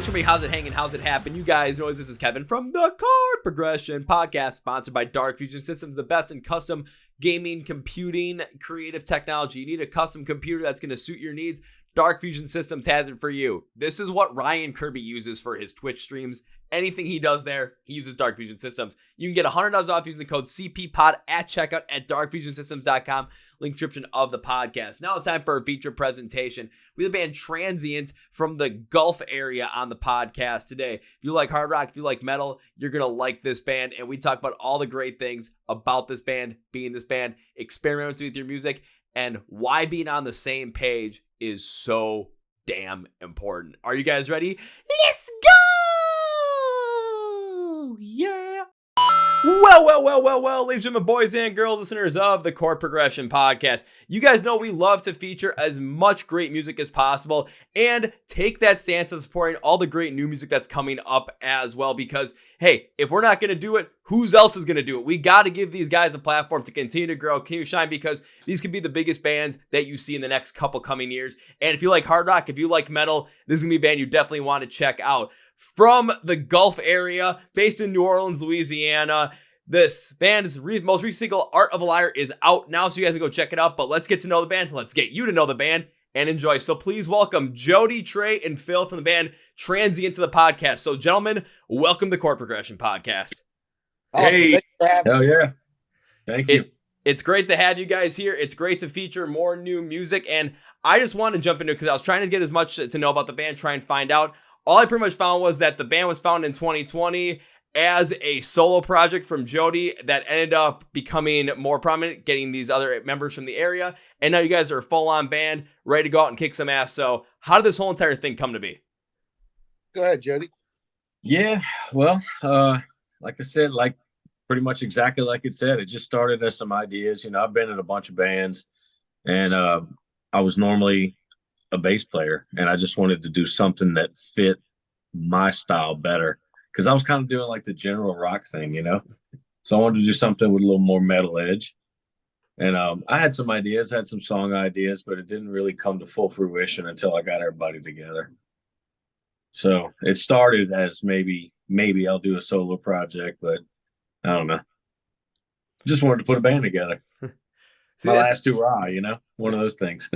for me, how's it hanging? How's it happen? You guys know this is Kevin from the Chord Progression podcast, sponsored by Dark Fusion Systems, the best in custom gaming, computing, creative technology. You need a custom computer that's going to suit your needs. Dark Fusion Systems has it for you. This is what Ryan Kirby uses for his Twitch streams. Anything he does there, he uses Dark Fusion Systems. You can get $100 off using the code CPPOD at checkout at darkfusionsystems.com. Link description of the podcast. Now it's time for a feature presentation. We have the band Transient from the Gulf area on the podcast today. If you like hard rock, if you like metal, you're going to like this band. And we talk about all the great things about this band, being this band, experimenting with your music, and why being on the same page is so damn important. Are you guys ready? Let's go! Yeah! Well, ladies and gentlemen, boys and girls, listeners of the Chord Progression podcast. You guys know we love to feature as much great music as possible and take that stance of supporting all the great new music that's coming up as well, because, hey, if we're not going to do it, who else is going to do it? We got to give these guys a platform to continue to grow, continue to shine, because these could be the biggest bands that you see in the next couple coming years. And if you like hard rock, if you like metal, this is going to be a band you definitely want to check out. From the Gulf area, based in New Orleans, Louisiana. This band's most recent single, Art of a Liar, is out now, so you guys can go check it out. But let's get to know the band. Let's get you to know the band and enjoy. So please welcome Jody, Trey, and Phil from the band Transient to the podcast. So gentlemen, welcome to the Chord Progression podcast. Hey, hell yeah. Thank you. It's great to have you guys here. It's great to feature more new music. And I just want to jump into it because I was trying to get as much to know about the band, try and find out. All I pretty much found was that the band was founded in 2020 as a solo project from Jody that ended up becoming more prominent, getting these other members from the area. And now you guys are a full-on band, ready to go out and kick some ass. So how did this whole entire thing come to be? Go ahead, Jody. Yeah, well, like I said, like pretty much exactly like it said, it just started as some ideas. You know, I've been in a bunch of bands, and I was normally a bass player, and I just wanted to do something that fit my style better, because I was kind of doing like the general rock thing, you know. So I wanted to do something with a little more metal edge. And I had some ideas, had some song ideas, but it didn't really come to full fruition until I got everybody together. So it started as maybe I'll do a solo project, but I don't know. Just wanted to put a band together. See, my last hurrah, you know, one of those things.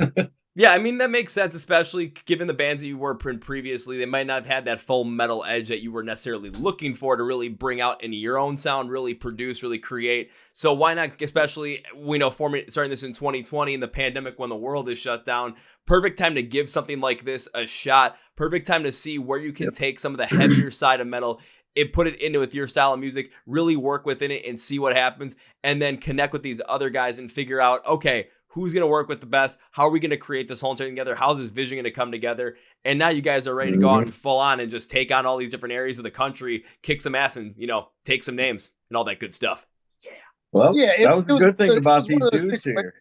Yeah, I mean, that makes sense, especially given the bands that you were in previously. They might not have had that full metal edge that you were necessarily looking for to really bring out in your own sound, really produce, really create. So why not, especially, we know starting this in 2020 in the pandemic when the world is shut down, perfect time to give something like this a shot. Perfect time to see where you can take some of the heavier side of metal and put it into with your style of music, really work within it and see what happens, and then connect with these other guys and figure out, okay, who's going to work with the best? How are we going to create this whole thing together? How's this vision going to come together? And now you guys are ready to go out and full on and just take on all these different areas of the country, kick some ass, and, you know, take some names and all that good stuff. Yeah. Well, yeah, that was the good thing about these dudes here.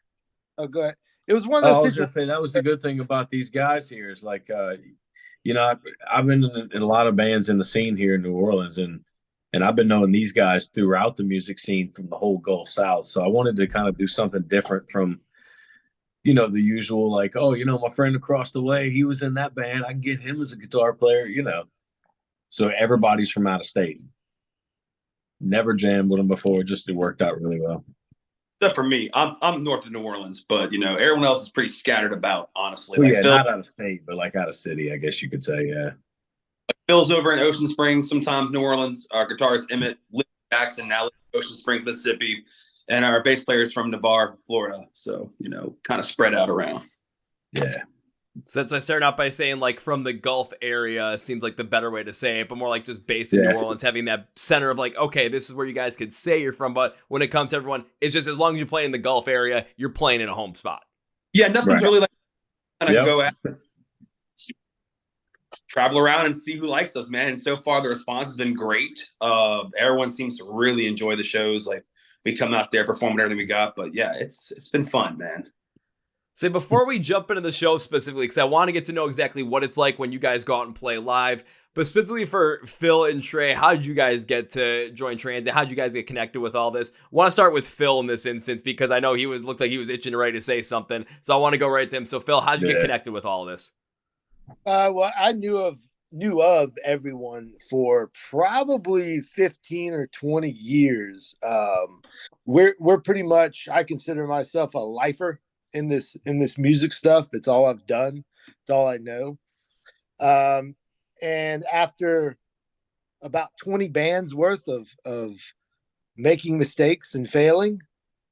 Oh, go ahead. It was one of those. I was just saying that was the good thing about these guys here is like, you know, I've been in a lot of bands in the scene here in New Orleans, and I've been knowing these guys throughout the music scene from the whole Gulf South. So I wanted to kind of do something different from, you know, the usual, like, oh, you know, my friend across the way, he was in that band, I can get him as a guitar player, you know. So everybody's from out of state. Never jammed with them before, just it worked out really well. Except for me, I'm north of New Orleans, but, you know, everyone else is pretty scattered about, honestly. Well, like yeah, Phil, not out of state, but like out of city, I guess you could say, yeah. Like Phil's over in Ocean Springs, sometimes New Orleans. Our guitarist Emmett lives in Jackson, now lives in Ocean Springs, Mississippi. And our bass player is from Navarre, Florida. So, you know, kind of spread out around. Yeah. So that's why I started out by saying, like, from the Gulf area seems like the better way to say it, but more like just based in New Orleans, having that center of like, okay, this is where you guys could say you're from. But when it comes to everyone, it's just as long as you play in the Gulf area, you're playing in a home spot. Yeah, nothing's really like kind of go out, travel around and see who likes us, man. And so far, the response has been great. Everyone seems to really enjoy the shows. Like, we come out there, performing everything we got. But yeah, it's been fun, man. So before we jump into the show specifically, because I want to get to know exactly what it's like when you guys go out and play live, but specifically for Phil and Trey, how did you guys get to join Transient? How did you guys get connected with all this? I want to start with Phil in this instance because I know he looked like he was itching ready to say something. So I want to go right to him. So Phil, how did you get connected with all of this? Well, I knew of knew of everyone for probably 15 or 20 years. We're pretty much, I consider myself a lifer in this music stuff. It's all I've done. It's all I know. And after about 20 bands worth of making mistakes and failing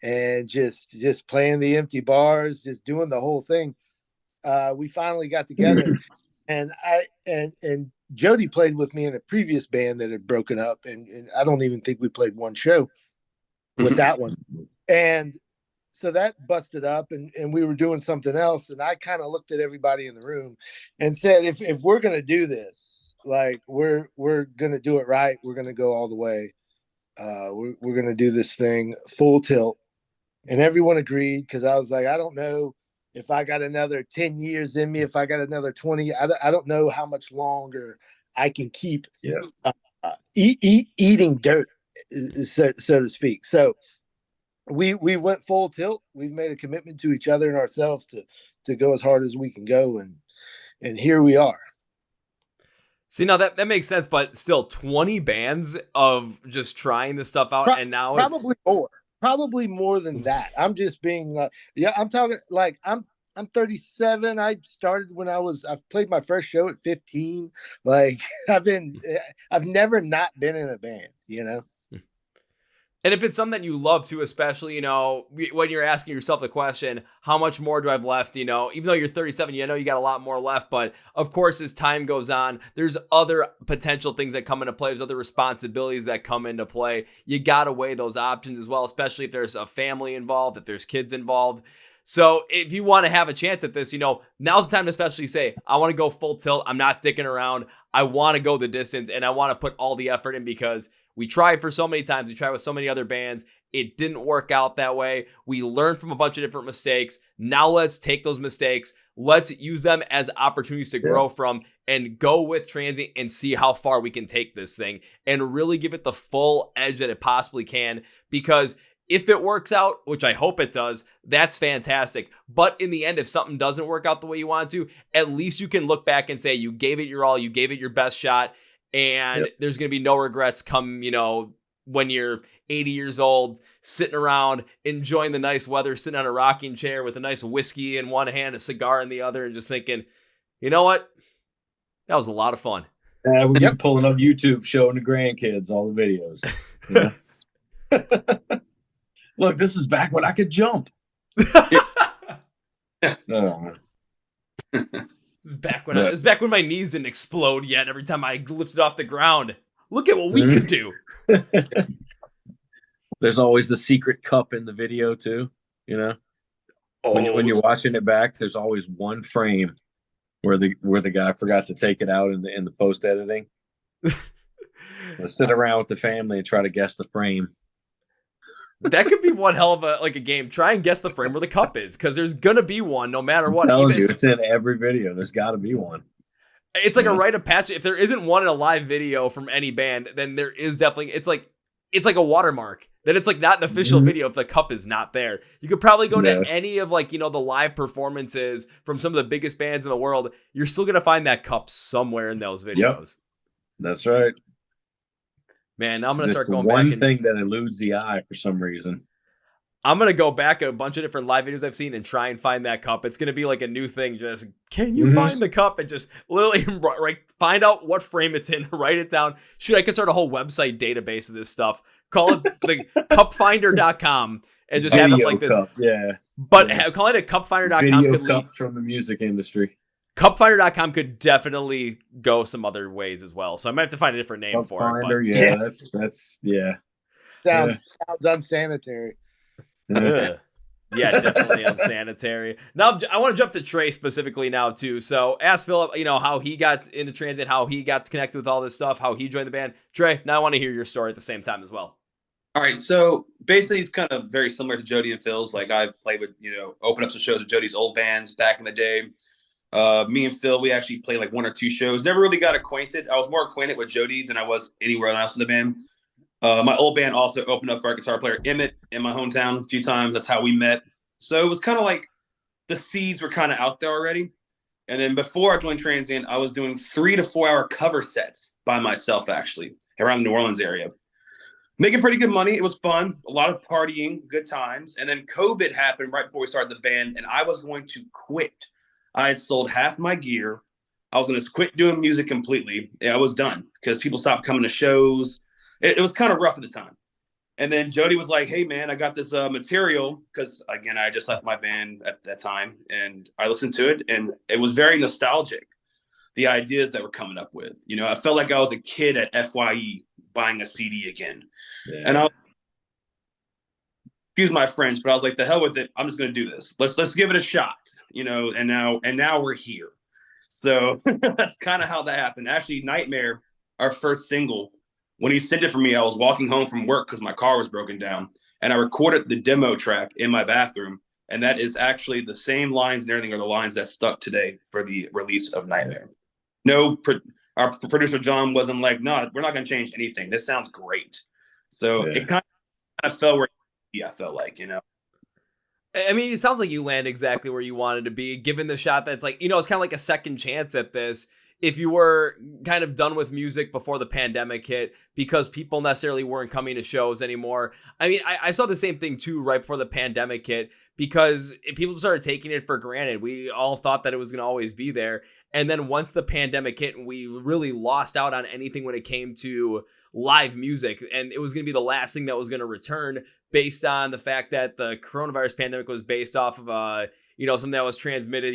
and just playing the empty bars, just doing the whole thing, we finally got together. And and Jody played with me in a previous band that had broken up, and I don't even think we played one show with that one. And so that busted up, and we were doing something else. And I kind of looked at everybody in the room and said, if we're gonna do this, like we're gonna do it right, we're gonna go all the way. We're gonna do this thing full tilt. And everyone agreed, because I was like, I don't know if I got another 10 years in me, if I got another 20, I don't know how much longer I can keep eating dirt, so to speak. So we went full tilt. We've made a commitment to each other and ourselves to go as hard as we can go. And here we are. See, now that makes sense, but still 20 bands of just trying this stuff out. And now probably more than that. I'm just being I'm talking like I'm 37. I started when I've played my first show at 15. Like I've never not been in a band, you know. And if it's something that you love to, especially, you know, when you're asking yourself the question, how much more do I have left? You know, even though you're 37, you know, you got a lot more left. But of course, as time goes on, there's other potential things that come into play. There's other responsibilities that come into play. You got to weigh those options as well, especially if there's a family involved, if there's kids involved. So if you want to have a chance at this, you know, now's the time to especially say, I want to go full tilt. I'm not dicking around. I want to go the distance, and I want to put all the effort in, because we tried for so many times. We tried with so many other bands. It didn't work out that way. We learned from a bunch of different mistakes. Now let's take those mistakes. Let's use them as opportunities to grow from, and go with Transient and see how far we can take this thing and really give it the full edge that it possibly can. Because if it works out, which I hope it does, that's fantastic. But in the end, if something doesn't work out the way you want to, at least you can look back and say you gave it your all, you gave it your best shot. And there's going to be no regrets come, you know, when you're 80 years old, sitting around, enjoying the nice weather, sitting on a rocking chair with a nice whiskey in one hand, a cigar in the other, and just thinking, you know what? That was a lot of fun. We've been pulling up YouTube, showing the grandkids all the videos. Yeah. Look, this is back when I could jump. This is back when my knees didn't explode yet every time I lifted off the ground. Look at what we could do. There's always the secret cup in the video too, you know. When you're watching it back, there's always one frame where the guy forgot to take it out in the post editing. Sit around with the family and try to guess the frame. That could be one hell of a game. Try and guess the frame where the cup is, because there's gonna be one no matter what. I'm telling you, it's in every video. There's got to be one. It's like a rite of passage. If there isn't one in a live video from any band, then there is definitely. It's like a watermark. Then it's like not an official video if the cup is not there. You could probably go to any of, like, you know, the live performances from some of the biggest bands in the world. You're still gonna find that cup somewhere in those videos. Yep. That's right. Man, now I'm going to start going back. One thing that eludes the eye for some reason. I'm going to go back a bunch of different live videos I've seen and try and find that cup. It's going to be like a new thing. Just, can you find the cup? And just literally find out what frame it's in, write it down. Shoot, I could start a whole website database of this stuff. Call it the cupfinder.com and just have it like this. Cup, yeah. But call it a cupfinder.com. Video cups from the music industry. Cupfinder.com could definitely go some other ways as well. So I might have to find a different name for it. But that's Sounds unsanitary. Yeah, definitely unsanitary. Now I want to jump to Trey specifically now too. So ask Philip, you know, how he got into Transient, how he got connected with all this stuff, how he joined the band. Trey, now I want to hear your story at the same time as well. All right, so basically it's kind of very similar to Jody and Phil's. Like, I've played with, you know, open up some shows with Jody's old bands back in the day. Me and Phil, we actually played like one or two shows. Never really got acquainted. I was more acquainted with Jody than I was anywhere else in the band. My old band also opened up for our guitar player Emmett in my hometown a few times. That's how we met. So it was kind of like the seeds were kind of out there already. And then before I joined Transient, I was doing 3 to 4 hour cover sets by myself, actually, around the New Orleans area. Making pretty good money. It was fun. A lot of partying, good times. And then COVID happened right before we started the band, and I was going to quit. I had sold half my gear. I was going to quit doing music completely. I was done because people stopped coming to shows. It was kind of rough at the time. And then Jody was like, hey, man, I got this material because, again, I just left my band at that time. And I listened to it, and it was very nostalgic, the ideas that were coming up with. You know, I felt like I was a kid at FYE buying a CD again. Yeah. And I'll excuse my French, but I was like, the hell with it. I'm just going to do this. Let's give it a shot, you know, and now we're here. So that's kind of how that happened. Actually, Nightmare, our first single, when he sent it for me, I was walking home from work because my car was broken down, and I recorded the demo track in my bathroom. And that is actually the same lines and everything are the lines that stuck today for the release of Nightmare. Our producer John wasn't like, no, we're not going to change anything. This sounds great. So it kind of fell where I felt like, you know. I mean, it sounds like you land exactly where you wanted to be, given the shot that's like, you know, it's kind of like a second chance at this. If you were kind of done with music before the pandemic hit because people necessarily weren't coming to shows anymore. I mean, I saw the same thing too right before the pandemic hit because people started taking it for granted. We all thought that it was going to always be there. And then once the pandemic hit, we really lost out on anything when it came to live music. And it was going to be the last thing that was going to return based on the fact that the coronavirus pandemic was based off of, something that was transmitted,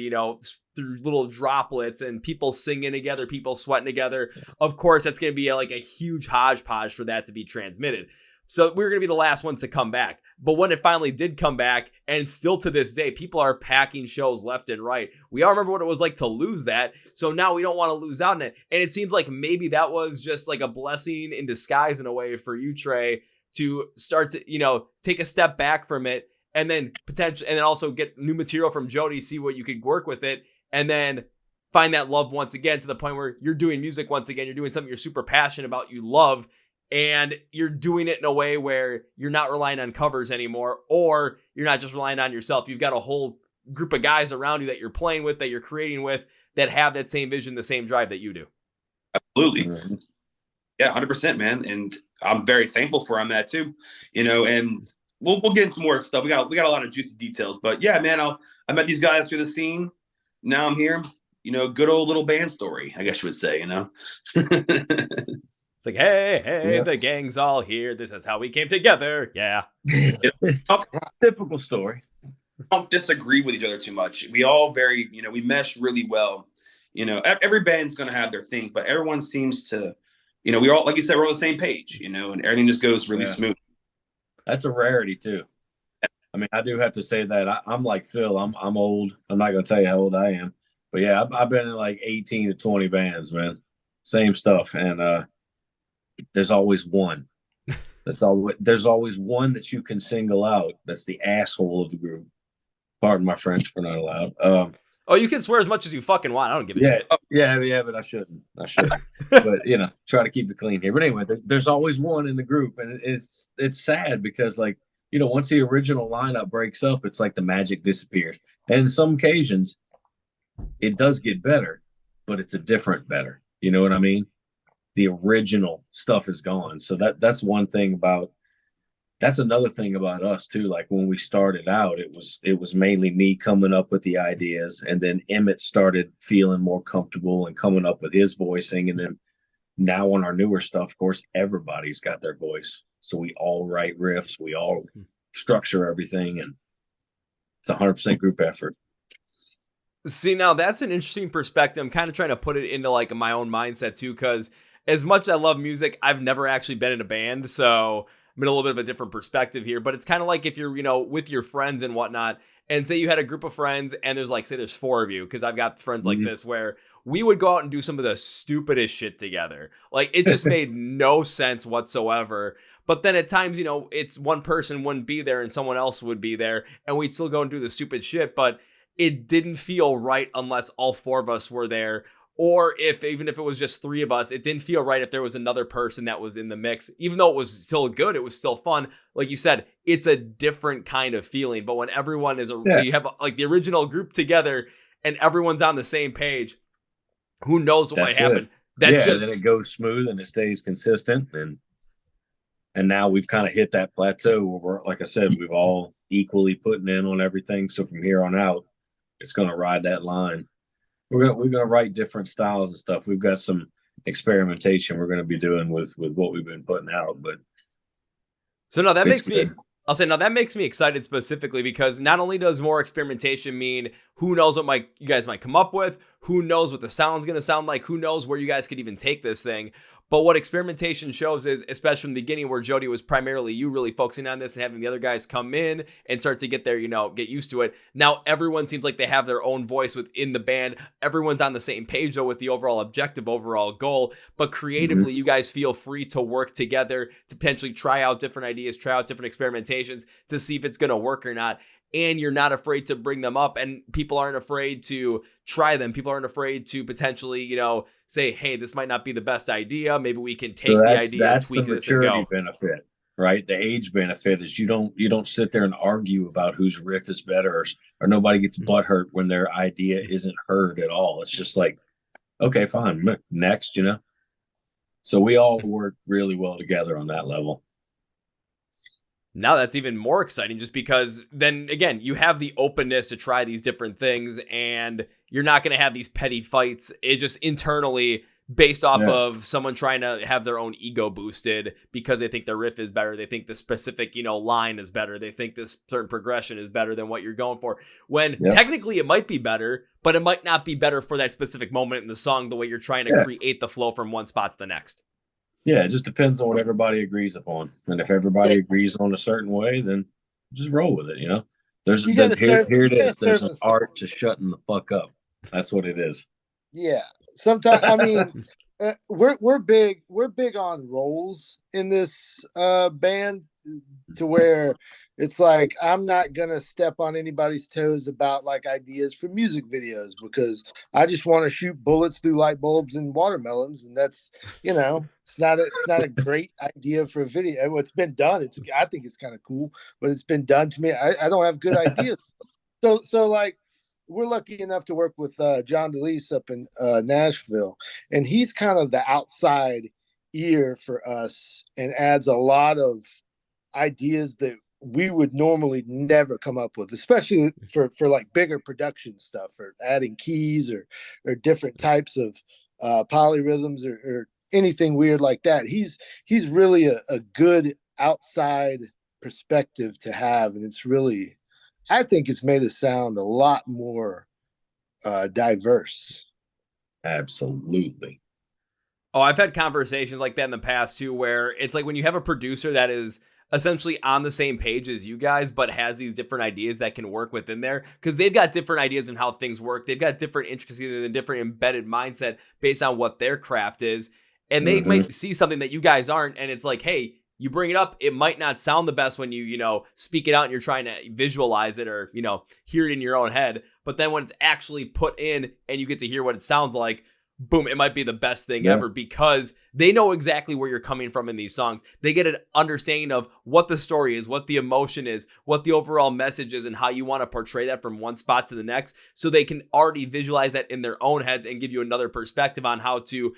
through little droplets and people singing together, people sweating together. Of course, that's going to be like a huge hodgepodge for that to be transmitted. So we're going to be the last ones to come back. But when it finally did come back, and still to this day, people are packing shows left and right. We all remember what it was like to lose that. So now we don't want to lose out on it. And it seems like maybe that was just like a blessing in disguise in a way for you, Trey, to start to, take a step back from it and then also get new material from Jody, see what you could work with it, and then find that love once again to the point where you're doing music once again. You're doing something you're super passionate about, you love, and you're doing it in a way where you're not relying on covers anymore, or you're not just relying on yourself. You've got a whole group of guys around you that you're playing with, that you're creating with, that have that same vision, the same drive that you do. Absolutely. Mm-hmm. Yeah, 100%, man. And I'm very thankful for that too, and we'll get into more stuff. We got a lot of juicy details, but yeah, man, I met these guys through the scene. Now I'm here, good old little band story, I guess you would say, It's like, hey, the gang's all here. This is how we came together. Yeah. Typical story. We don't disagree with each other too much. We all we mesh really well. Every band's going to have their things, but everyone seems to, we all, like you said, we're on the same page, and everything just goes really smooth. That's a rarity too. I mean, I do have to say that I'm like Phil. I'm old. I'm not going to tell you how old I am, but yeah, I've been in like 18 to 20 bands, man. Same stuff. And, there's always one. There's always one that you can single out. That's the asshole of the group. Pardon my French for not allowed. You can swear as much as you fucking want. I don't give a shit. Yeah, but I shouldn't. But try to keep it clean here. But anyway, there's always one in the group, and it's sad because once the original lineup breaks up, it's like the magic disappears. And in some occasions, it does get better, but it's a different better. You know what I mean? The original stuff is gone. So that's one thing that's another thing about us too. Like when we started out, it was mainly me coming up with the ideas, and then Emmett started feeling more comfortable and coming up with his voicing. And then now on our newer stuff, of course, everybody's got their voice. So we all write riffs, we all structure everything, and it's 100% group effort. See, now that's an interesting perspective. I'm kind of trying to put it into like my own mindset too, because as much as I love music, I've never actually been in a band, so I'm in a little bit of a different perspective here. But it's kind of like if you're, with your friends and whatnot, and say you had a group of friends, and there's 4 of you, because I've got friends like this, where we would go out and do some of the stupidest shit together. Like, it just made no sense whatsoever. But then at times, it's one person wouldn't be there and someone else would be there, and we'd still go and do the stupid shit, but it didn't feel right unless all 4 of us were there. Or even if it was just 3 of us, it didn't feel right if there was another person that was in the mix. Even though it was still good, it was still fun. Like you said, it's a different kind of feeling. But when everyone is you have like the original group together, and everyone's on the same page, who knows what might happen? Then it goes smooth and it stays consistent, and now we've kind of hit that plateau where we're, like I said, we've all equally putting in on everything. So from here on out, it's going to ride that line. We're gonna write different styles and stuff. We've got some experimentation we're going to be doing with what we've been putting out. But so no, that makes me. I'll say, no, that makes me excited specifically because not only does more experimentation mean who knows what you guys might come up with, who knows what the sound's going to sound like, who knows where you guys could even take this thing. But what experimentation shows is, especially from the beginning where Jody was primarily you really focusing on this and having the other guys come in and start to get there, get used to it. Now everyone seems like they have their own voice within the band. Everyone's on the same page though with the overall objective, overall goal. But creatively, you guys feel free to work together to potentially try out different ideas, try out different experimentations to see if it's going to work or not. And you're not afraid to bring them up, and people aren't afraid to try them. People aren't afraid to potentially, say, hey, this might not be the best idea. Maybe we can take the idea and tweak this and go. That's the maturity benefit, right? The age benefit is you don't sit there and argue about whose riff is better, or nobody gets butthurt when their idea isn't heard at all. It's just like, okay, fine, next, So we all work really well together on that level. Now that's even more exciting just because then again, you have the openness to try these different things and you're not going to have these petty fights. It just internally based off of someone trying to have their own ego boosted because they think their riff is better. They think the specific, line is better. They think this certain progression is better than what you're going for. When technically it might be better, but it might not be better for that specific moment in the song, the way you're trying to create the flow from one spot to the next. Yeah, it just depends on what everybody agrees upon. And if everybody agrees on a certain way, then just roll with it, Here it is. There's an art to shutting the fuck up. That's what it is. Yeah. Sometimes we're big on roles in this band to where it's like I'm not gonna step on anybody's toes about like ideas for music videos because I just want to shoot bullets through light bulbs and watermelons, and that's it's not a great idea for a video. It's been done. I think it's kind of cool, but it's been done to me. I don't have good ideas. So like we're lucky enough to work with John DeLeese up in Nashville, and he's kind of the outside ear for us and adds a lot of ideas that we would normally never come up with, especially for like bigger production stuff or adding keys or different types of polyrhythms or anything weird like that. He's really a good outside perspective to have, and it's really, I think it's made us sound a lot more diverse. Absolutely. Oh, I've had conversations like that in the past too, where it's like when you have a producer that is essentially on the same page as you guys, but has these different ideas that can work within there because they've got different ideas on how things work. They've got different intricacies and different embedded mindset based on what their craft is. And they might see something that you guys aren't. And it's like, hey, you bring it up. It might not sound the best when you speak it out and you're trying to visualize it or, hear it in your own head. But then when it's actually put in and you get to hear what it sounds like, boom, it might be the best thing ever because they know exactly where you're coming from in these songs. They get an understanding of what the story is, what the emotion is, what the overall message is, and how you want to portray that from one spot to the next. So they can already visualize that in their own heads and give you another perspective on how to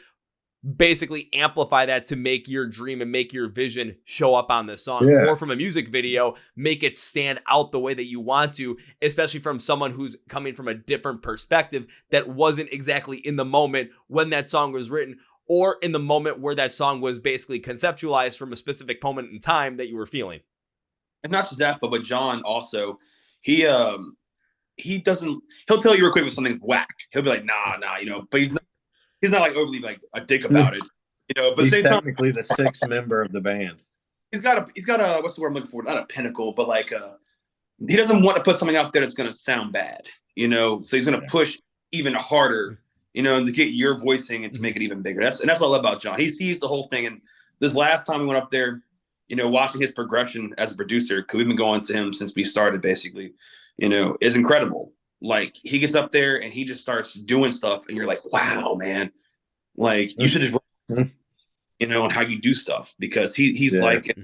basically amplify that to make your dream and make your vision show up on the song or from a music video, make it stand out the way that you want to, especially from someone who's coming from a different perspective that wasn't exactly in the moment when that song was written or in the moment where that song was basically conceptualized from a specific moment in time that you were feeling. It's not just that, but John also, he'll tell you real quick when something's whack. He'll be like, nah, but he's not like overly like a dick about it, but he's technically the sixth member of the band. He's got a what's the word I'm looking for? Not a pinnacle, but like he doesn't want to put something out there that's going to sound bad, so he's going to push even harder, and to get your voicing and to make it even bigger. That's what I love about John. He sees the whole thing. And this last time we went up there, watching his progression as a producer, because we've been going to him since we started basically, is incredible. Like he gets up there and he just starts doing stuff and you're like, wow, man, like you should just, and how you do stuff because he's like,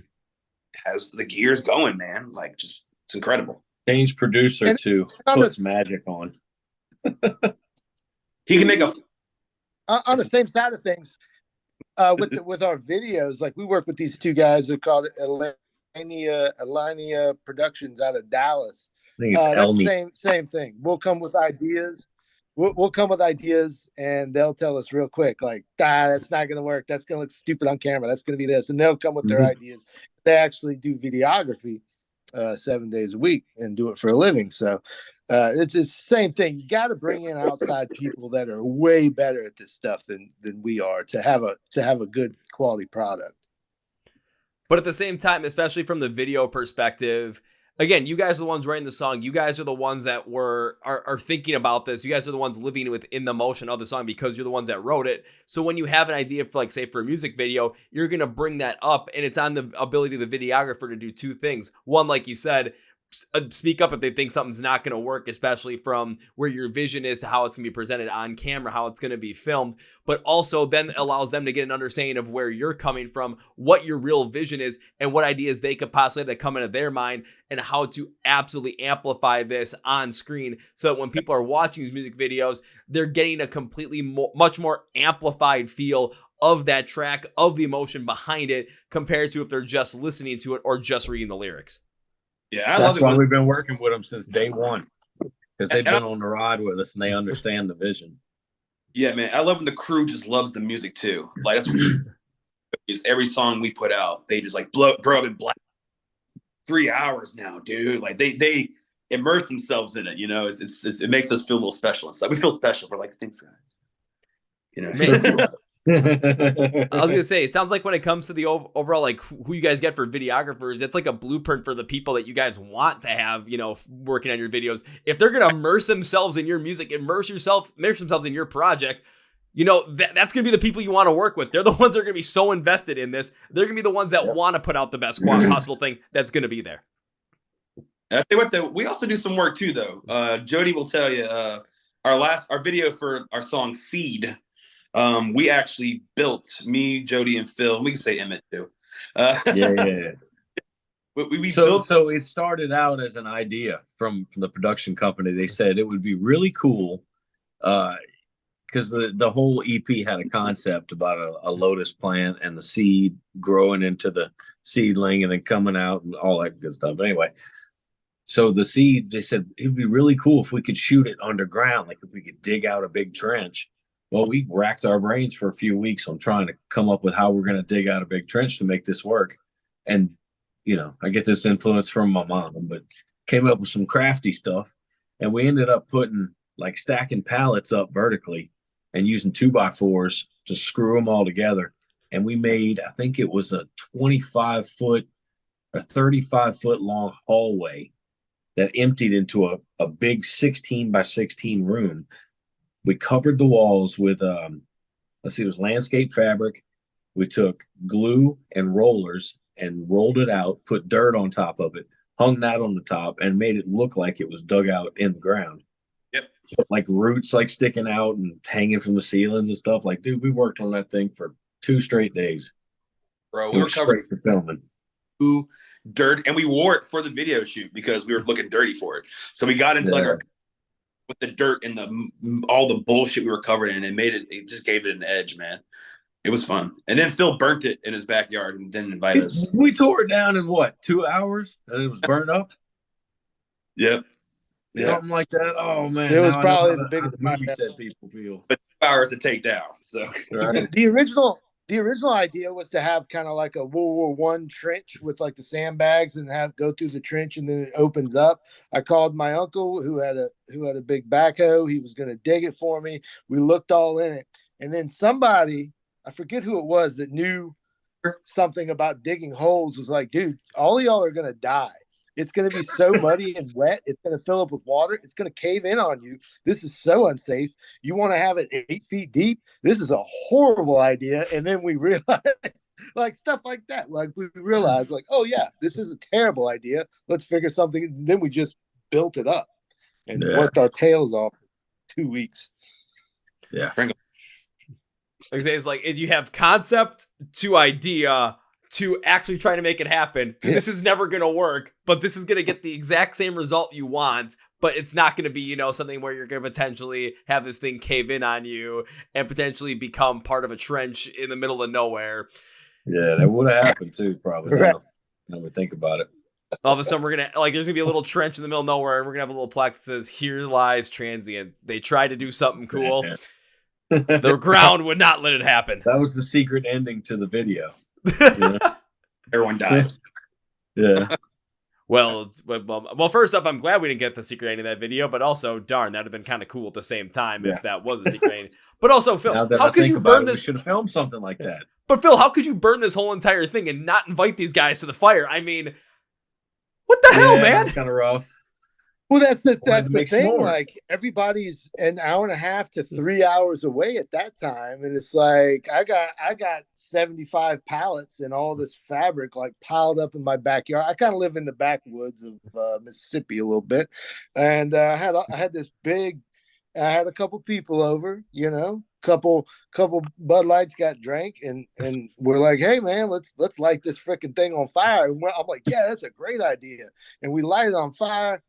has the gears going, man. Like just, it's incredible. Change producer to puts magic on. He can make a On the same side of things, with our videos, like we work with these two guys who called it Alania Productions out of Dallas. I think it's That's Elmi. same thing. We'll come with ideas. We'll come with ideas, and they'll tell us real quick, like, that's not going to work. That's going to look stupid on camera. That's going to be this, and they'll come with their ideas. They actually do videography 7 days a week and do it for a living. So it's the same thing. You got to bring in outside people that are way better at this stuff than we are to have a good quality product. But at the same time, especially from the video perspective, again, you guys are the ones writing the song. You guys are the ones that are thinking about this. You guys are the ones living within the motion of the song because you're the ones that wrote it. So when you have an idea for, like, say, for a music video, you're going to bring that up, and it's on the ability of the videographer to do two things. One, like you said, speak up if they think something's not going to work, especially from where your vision is to how it's going to be presented on camera, how it's going to be filmed, but also then allows them to get an understanding of where you're coming from, what your real vision is, and what ideas they could possibly have that come into their mind, and how to absolutely amplify this on screen so that when people are watching these music videos, they're getting a completely much more amplified feel of that track, of the emotion behind it, compared to if they're just listening to it or just reading the lyrics. Yeah, That's why we've been working with them since day one, because they've been on the ride with us and they understand the vision. Yeah, man, I love when the crew just loves the music too. Like that's what is every song we put out, they just like bro, I've been black 3 hours now, dude. Like they immerse themselves in it. You know, it makes us feel a little special and stuff. We feel special. We're like, thanks, guys. You know. I was gonna say, it sounds like when it comes to the overall, like, who you guys get for videographers, it's like a blueprint for the people that you guys want to have, you know, working on your videos. If they're gonna immerse themselves in your music, immerse themselves in your project, you know, that's gonna be the people you want to work with. They're the ones that are gonna be so invested in this. They're gonna be the ones that want to put out the best possible thing that's gonna be there. I tell you what, though, we also do some work too, though. Jody will tell you, our video for our song "Seed." We actually built, me, Jody, and Phil. We can say Emmett too. Yeah. We so built. So it started out as an idea from the production company. They said it would be really cool because the whole EP had a concept about a lotus plant and the seed growing into the seedling and then coming out and all that good stuff. But anyway, so the seed, they said it would be really cool if we could shoot it underground, like if we could dig out a big trench. Well, we racked our brains for a few weeks on trying to come up with how we're going to dig out a big trench to make this work. And, you know, I get this influence from my mom, but came up with some crafty stuff. And we ended up stacking pallets up vertically and using 2x4s to screw them all together. And we made, I think it was a 25-foot or 35-foot long hallway that emptied into a big 16x16 room. We covered the walls with, it was landscape fabric. We took glue and rollers and rolled it out, put dirt on top of it, hung that on the top, and made it look like it was dug out in the ground. Yep. Like roots like sticking out and hanging from the ceilings and stuff. Like, dude, we worked on that thing for 2 straight days. Bro, we were covered for filming. Dirt, and we wore it for the video shoot because we were looking dirty for it. So we got into with the dirt and all the bullshit we were covered in, and it just gave it an edge, man. It was fun. And then Phil burnt it in his backyard and didn't invite us. We tore it down in 2 hours and it was burnt up? Yep. Something like that. Oh man. It was probably the biggest movie set people feel. But 2 hours to take down. So right. The original idea was to have kind of like a World War I trench with like the sandbags and have go through the trench and then it opens up. I called my uncle who had a big backhoe. He was going to dig it for me. We looked all in it. And then somebody, I forget who it was, that knew something about digging holes, was like, dude, all of y'all are going to die. It's going to be so muddy and wet. It's going to fill up with water. It's going to cave in on you. This is so unsafe. You want to have it 8 feet deep? This is a horrible idea. And then we realized, like, stuff like that. Like, we realized, like, oh, yeah, this is a terrible idea. Let's figure something. And then we just built it up and worked our tails off for 2 weeks. Yeah. Like I say, it's like if you have concept to idea to actually trying to make it happen. This is never going to work, but this is going to get the exact same result you want, but it's not going to be, something where you're going to potentially have this thing cave in on you and potentially become part of a trench in the middle of nowhere. Yeah, that would have happened too, probably. Right. Now we think about it. All of a sudden, we're going to, there's going to be a little trench in the middle of nowhere, and we're going to have a little plaque that says, "Here lies Transient. They tried to do something cool. Yeah. The ground would not let it happen." That was the secret ending to the video. Yeah. Everyone dies. Yeah. Well, first off, I'm glad we didn't get the secret ending of that video, but also, darn, that'd have been kind of cool at the same time if that was a secret ending. But also, Phil, how could you burn this? We should have filmed something like that. But Phil, how could you burn this whole entire thing and not invite these guys to the fire? I mean, what the hell, man? Kind of rough. Well, that's the thing. S'mores. Like, everybody's an hour and a half to 3 hours away at that time, and it's like I got 75 pallets and all this fabric like piled up in my backyard. I kind of live in the backwoods of Mississippi a little bit, and I had this big. I had a couple people over, couple Bud Lights got drank, and we're like, "Hey man, let's light this freaking thing on fire." And I'm like, "Yeah, that's a great idea," and we light it on fire.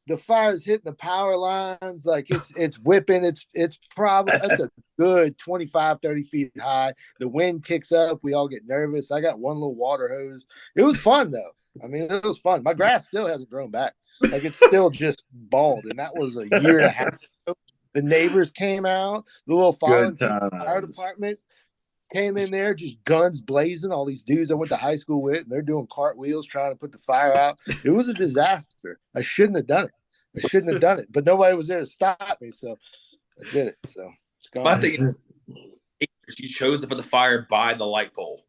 The fire's hitting the power lines, like it's whipping. It's probably that's a good 25, 30 feet high. The wind kicks up. We all get nervous. I got one little water hose. It was fun though. I mean, it was fun. My grass still hasn't grown back. Like, it's still just bald, and that was a year and a half ago. The neighbors came out. The little fire department came in there, just guns blazing. All these dudes I went to high school with, and they're doing cartwheels trying to put the fire out. It was a disaster. I shouldn't have done it. But nobody was there to stop me, so I did it. So it's gone. I think you chose to put the fire by the light pole.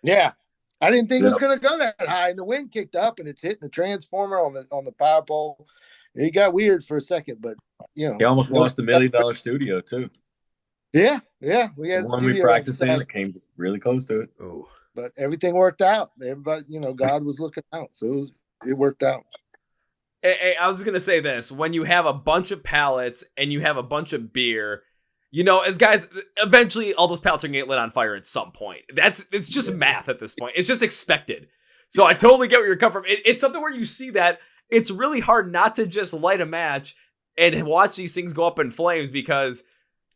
Yeah, I didn't think it was going to go that high, and the wind kicked up, and it's hitting the transformer on the power pole. It got weird for a second, but he almost lost the $1 million studio too. Yeah. We had one we practiced in. It came really close to it. Oh, but everything worked out. Everybody, God was looking out, so it worked out. Hey, I was gonna say this: when you have a bunch of pallets and you have a bunch of beer, as guys, eventually all those pallets are gonna get lit on fire at some point. It's just math at this point. It's just expected. So I totally get where you're coming from. It's something where you see that. It's really hard not to just light a match and watch these things go up in flames because,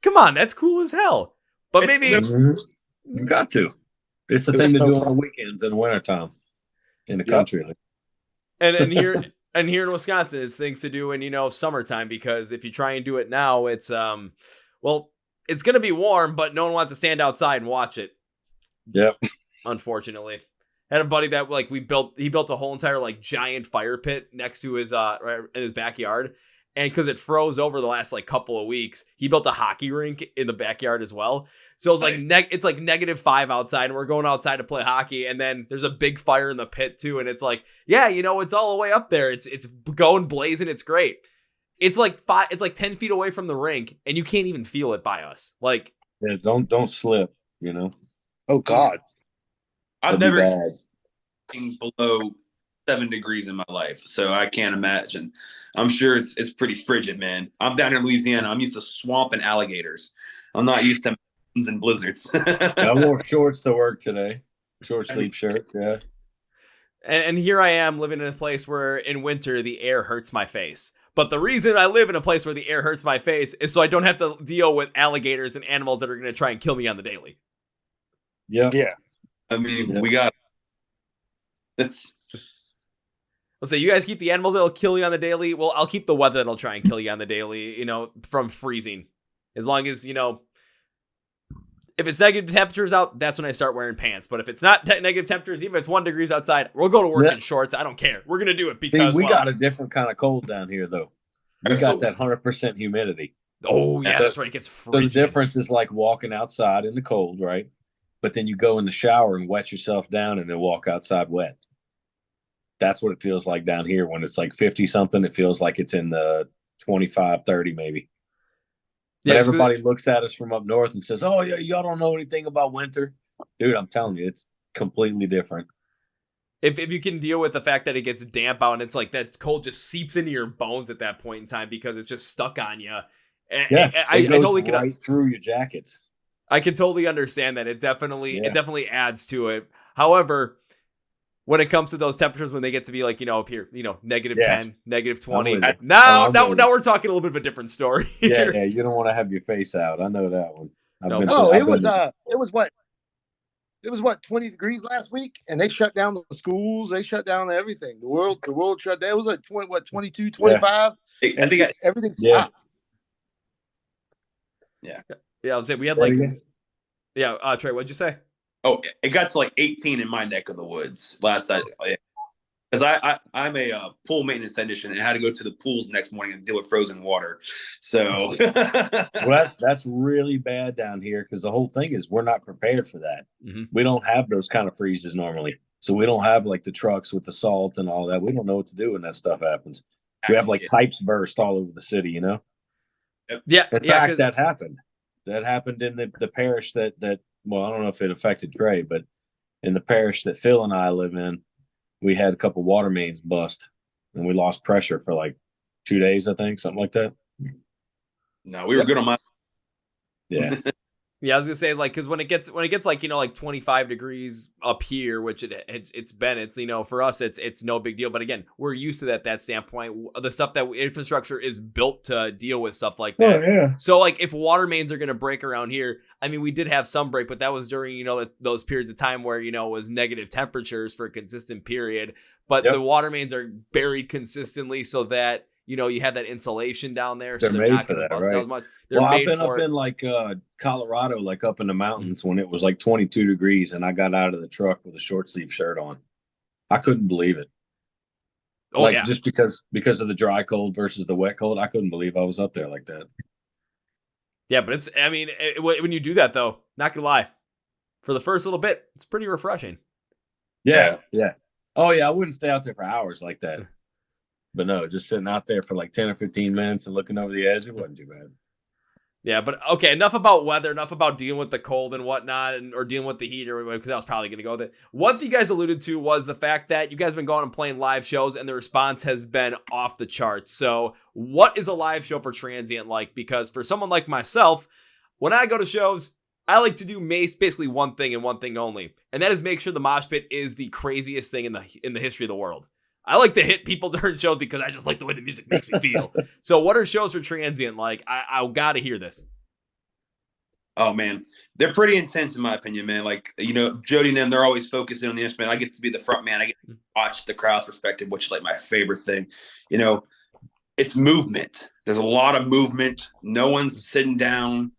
come on, that's cool as hell. But maybe you got to. It's the thing to do on the weekends in the wintertime in the country. And here in Wisconsin, it's things to do in summertime, because if you try and do it now, it's it's gonna be warm, but no one wants to stand outside and watch it. Yep. Unfortunately. Had a buddy that he built a whole entire giant fire pit next to his in his backyard, and because it froze over the last couple of weeks, he built a hockey rink in the backyard as well. So it's it's -5 outside, and we're going outside to play hockey, and then there's a big fire in the pit too, and it's it's all the way up there. It's going blazing. It's great. It's 10 feet away from the rink, and you can't even feel it by us. Don't slip. Oh God. I've never seen below 7 degrees in my life, so I can't imagine. I'm sure it's pretty frigid, man. I'm down here in Louisiana. I'm used to swamp and alligators. I'm not used to mountains and blizzards. I wore shorts to work today. Short sleeve shirt, yeah. And here I am living in a place where in winter the air hurts my face. But the reason I live in a place where the air hurts my face is so I don't have to deal with alligators and animals that are going to try and kill me on the daily. Yeah. I mean, we got it's. Let's say you guys keep the animals that'll kill you on the daily. Well, I'll keep the weather that'll try and kill you on the daily, from freezing. As long as, if it's negative temperatures out, that's when I start wearing pants. But if it's not negative temperatures, even if it's 1 degree outside, we'll go to work in shorts. I don't care. We're going to do it because we got a different kind of cold down here, though. We got that 100% humidity. Oh, yeah, that's right. It gets frigid. So the difference is like walking outside in the cold, right? But then you go in the shower and wet yourself down and then walk outside wet. That's what it feels like down here when it's 50 something. It feels like it's in the 25, 30 maybe. But everybody looks at us from up north and says, "Oh, yeah, y'all don't know anything about winter." Dude, I'm telling you, it's completely different. If you can deal with the fact that it gets damp out and it's that cold just seeps into your bones at that point in time because it's just stuck on you. I totally get right through your jackets. I can totally understand that. It definitely adds to it. However, when it comes to those temperatures, when they get to be like, up here, negative Yeah. 10, negative 20. with you. Now I'm with you. we're talking a little bit of a different story. Yeah, you don't want to have your face out. I know that one. No. It was what 20 degrees last week, and they shut down the schools, they shut down everything. The world shut down. It was like 22, 25, I and think everything Yeah. stopped. Yeah, I was saying we had Say like, it again? Trey, what'd you say? Oh, it got to like 18 in my neck of the woods last night. Because I'm a pool maintenance technician and had to go to the pools the next morning and deal with frozen water. So Well, that's really bad down here because the whole thing is we're not prepared for that. Mm-hmm. We don't have those kind of freezes normally. So we don't have like the trucks with the salt and all that. We don't know what to do when that stuff happens. We have like pipes burst all over the city, Yeah. In fact, that happened. That happened in the parish that well, I don't know if it affected Trey, but in the parish that Phil and I live in, we had a couple water mains bust and we lost pressure for like 2 days, I think, something like that. No, we were good on my. Yeah. Yeah, I was gonna say like because when it gets like like 25 degrees up here, which it's been for us it's no big deal. But again, we're used to that standpoint. The stuff that infrastructure is built to deal with stuff like that. Oh, yeah. So like if water mains are gonna break around here, I mean we did have some break, but that was during those periods of time where it was negative temperatures for a consistent period. But the water mains are buried consistently so that you have that insulation down there, so they're not going to bust out as much. I've been up in like Colorado, like up in the mountains when it was like 22 degrees, and I got out of the truck with a short sleeve shirt on. I couldn't believe it. Oh, just because of the dry cold versus the wet cold, I couldn't believe I was up there like that. Yeah, but when you do that though, not gonna lie, for the first little bit, it's pretty refreshing. Yeah. Oh yeah, I wouldn't stay out there for hours like that. But no, just sitting out there for like 10 or 15 minutes and looking over the edge, it wasn't too bad. Yeah, but okay, enough about weather, enough about dealing with the cold and whatnot, or dealing with the heat, because I was probably going to go there. One thing you guys alluded to was the fact that you guys have been going and playing live shows, and the response has been off the charts. So what is a live show for Transient like? Because for someone like myself, when I go to shows, I like to do basically one thing and one thing only, and that is make sure the mosh pit is the craziest thing in the history of the world. I like to hit people during shows because I just like the way the music makes me feel. So what are shows for Transient like? I got to hear this. Oh, man. They're pretty intense, in my opinion, man. Like, Jody and them, they're always focusing on the instrument. I get to be the front man. I get to watch the crowd's perspective, which is like my favorite thing. It's movement. There's a lot of movement. No one's sitting down.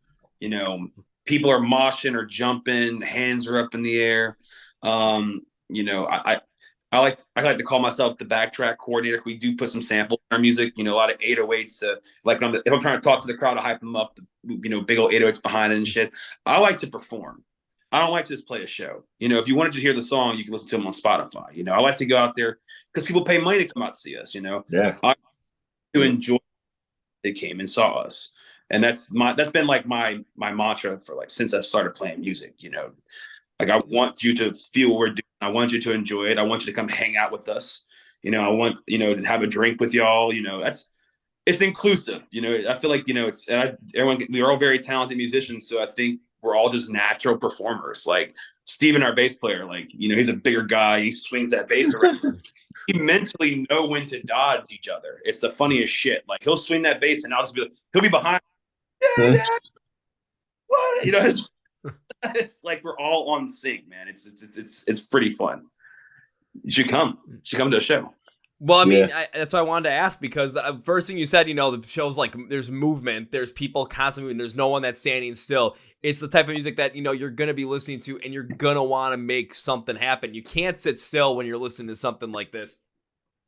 People are moshing or jumping. Hands are up in the air. I like to call myself the backtrack coordinator. We do put some samples in our music, a lot of 808s. Like if I'm trying to talk to the crowd to hype them up, big old 808s behind it and shit. I like to perform. I don't like to just play a show. If you wanted to hear the song, you can listen to them on Spotify. I like to go out there because people pay money to come out to see us. Yeah. I like to enjoy. They came and saw us, and that's been like my mantra for like since I started playing music. Like I want you to feel what we're doing. I want you to enjoy it. I want you to come hang out with us. I want, to have a drink with y'all. It's inclusive. I feel like, we're all very talented musicians. So I think we're all just natural performers. Like Steven, our bass player, like, he's a bigger guy. He swings that bass around. We mentally know when to dodge each other. It's the funniest shit. Like he'll swing that bass and I'll just be like, he'll be behind. What? It's like we're all on sync, man. It's pretty fun. You should come to a show. Well, I mean, that's why I wanted to ask, because the first thing you said, the show's like there's movement, there's people constantly moving, there's no one that's standing still. It's the type of music that you're gonna be listening to, and you're gonna want to make something happen. You can't sit still when you're listening to something like this.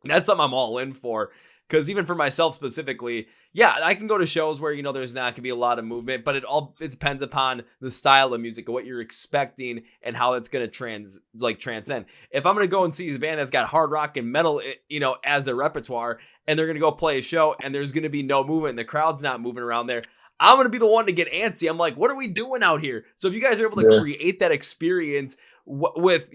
That's something I'm all in for. Because even for myself specifically, I can go to shows where, there's not going to be a lot of movement, but it depends upon the style of music and what you're expecting and how it's going to transcend. If I'm going to go and see a band that's got hard rock and metal, as their repertoire, and they're going to go play a show and there's going to be no movement and the crowd's not moving around there, I'm going to be the one to get antsy. I'm like, what are we doing out here? So if you guys are able to create that experience with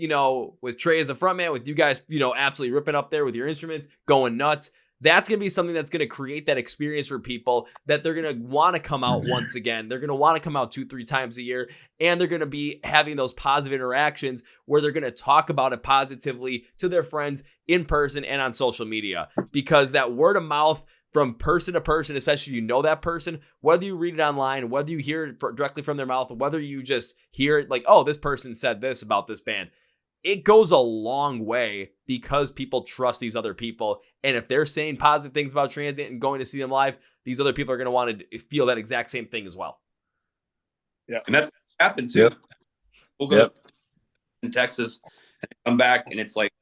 Trey as the front man, with you guys, absolutely ripping up there with your instruments, going nuts, That's going to be something that's going to create that experience for people that they're going to want to come out once again. They're going to want to come out 2-3 times a year, and they're going to be having those positive interactions where they're going to talk about it positively to their friends in person and on social media, because that word of mouth from person to person, especially if you know that person, whether you read it online, whether you hear it directly from their mouth, whether you just hear it like, oh, this person said this about this band, it goes a long way because people trust these other people. And if they're saying positive things about Transient and going to see them live, these other people are going to want to feel that exact same thing as well. Yeah. And that's happened too. Yep. We'll go in Texas and come back, and it's like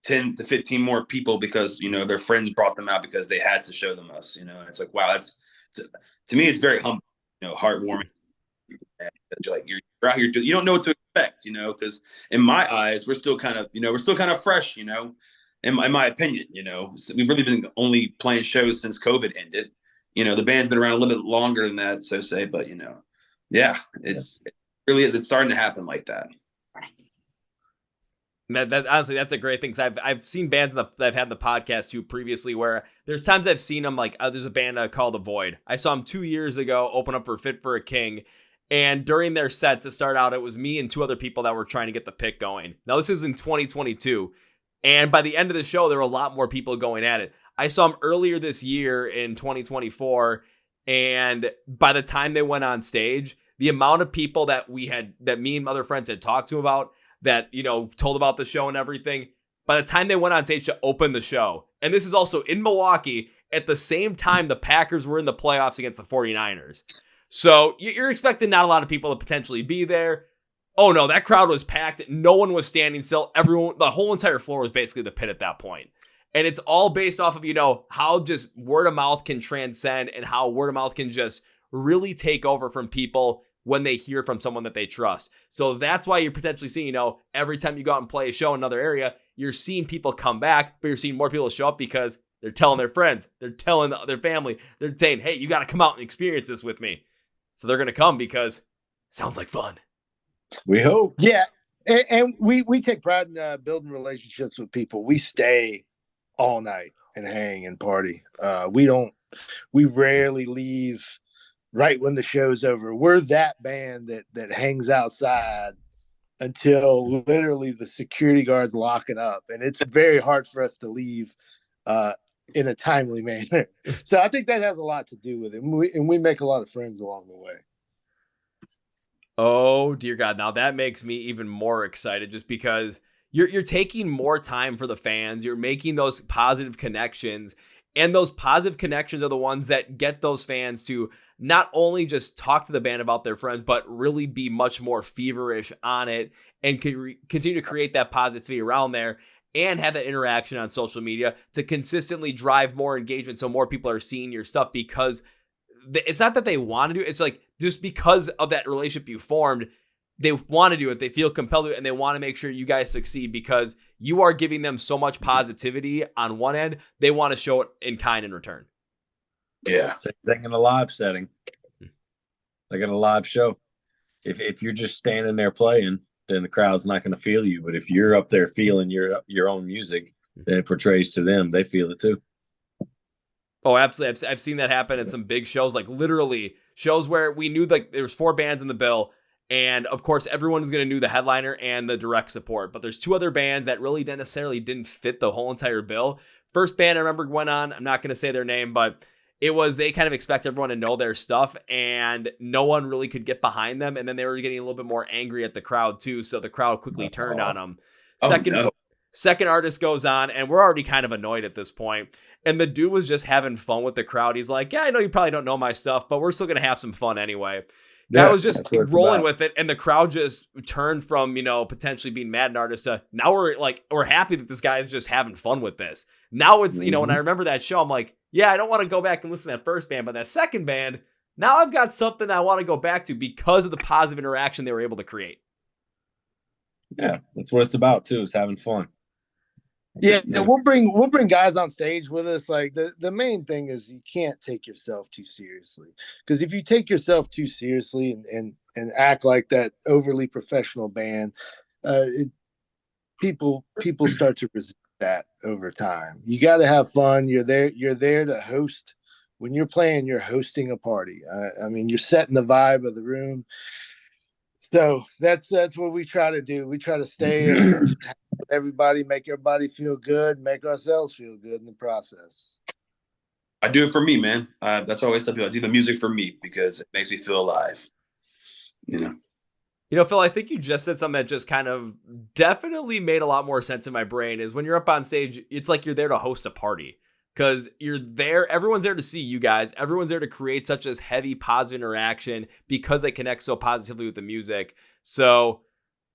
10 to 15 more people because, you know, their friends brought them out because they had to show them us, you know, and it's like, wow, to me, it's very humbling, you know, heartwarming. And you're out here, you don't know what to expect, you know, because in my eyes, we're still kind of fresh, you know, in my opinion, you know. So we've really been only playing shows since COVID ended. You know, the band's been around a little bit longer than that, so say, but, you know, yeah, it's starting to happen like that. That honestly, that's a great thing, because I've seen bands that I've had in the podcast too previously where there's times I've seen them, like there's a band called The Void. I saw them 2 years ago open up for Fit for a King, and during their set to start out, it was me and 2 other people that were trying to get the pick going. Now this is in 2022, and by the end of the show, there were a lot more people going at it. I saw them earlier this year in 2024, and by the time they went on stage, the amount of people that me and other friends had talked to about, that, you know, told about the show and everything, by the time they went on stage to open the show, and this is also in Milwaukee, at the same time the Packers were in the playoffs against the 49ers. So you're expecting not a lot of people to potentially be there. Oh no, that crowd was packed. No one was standing still. The whole entire floor was basically the pit at that point. And it's all based off of, you know, how just word of mouth can transcend and how word of mouth can just really take over from people when they hear from someone that they trust. So that's why you're potentially seeing, you know, every time you go out and play a show in another area, you're seeing people come back, but you're seeing more people show up because they're telling their friends, they're telling their family, they're saying, hey, you got to come out and experience this with me. So they're going to come because it sounds like fun. We hope. Yeah. And we take pride in building relationships with people. We stay all night and hang and party. We rarely leave right when the show's over. We're that band that hangs outside until literally the security guards lock it up. And it's very hard for us to leave in a timely manner. So I think that has a lot to do with it. And we make a lot of friends along the way. Oh, dear God. Now that makes me even more excited, just because you're taking more time for the fans. You're making those positive connections, and those positive connections are the ones that get those fans to not only just talk to the band about their friends, but really be much more feverish on it and continue to create that positivity around there and have that interaction on social media to consistently drive more engagement. So more people are seeing your stuff, because it's not that they want to do it. It's like, just because of that relationship you formed, they want to do it. They feel compelled to, and they want to make sure you guys succeed because you are giving them so much positivity on one end. They want to show it in kind in return. Yeah. Same thing in a live setting. Like at a live show. If you're just standing there playing, then the crowd's not going to feel you. But if you're up there feeling your own music, then it portrays to them. They feel it too. Oh, absolutely. I've seen that happen at some big shows, like literally shows where we knew like there was 4 bands in the bill. And of course, everyone is going to know the headliner and the direct support. But there's 2 other bands that really necessarily didn't fit the whole entire bill. First band I remember went on, I'm not going to say their name, but they kind of expect everyone to know their stuff, and no one really could get behind them. And then they were getting a little bit more angry at the crowd too. So the crowd quickly turned on them. Second artist goes on, and we're already kind of annoyed at this point. And the dude was just having fun with the crowd. He's like, yeah, I know you probably don't know my stuff, but we're still going to have some fun anyway. That was just rolling with it. And the crowd just turned from, you know, potentially being mad at an artist to now we're happy that this guy is just having fun with this. Now it's, you know, when I remember that show, I'm like, yeah, I don't want to go back and listen to that first band, but that second band, now I've got something I want to go back to because of the positive interaction they were able to create. Yeah, that's what it's about too, is having fun. Yeah, we'll bring guys on stage with us. Like the main thing is you can't take yourself too seriously, because if you take yourself too seriously and act like that overly professional band, people start to resist that over time. You got to have fun. You're there to host. When you're playing, you're hosting a party. I mean, you're setting the vibe of the room. So that's what we try to do. We try to stay and everybody, make everybody feel good, make ourselves feel good in the process. I do it for me, man. That's why I always tell people I do the music for me because it makes me feel alive. You know. You know, Phil, I think you just said something that just kind of definitely made a lot more sense in my brain. Is when you're up on stage, it's like you're there to host a party. Because you're there, everyone's there to see you guys. Everyone's there to create such as heavy positive interaction because they connect so positively with the music. So,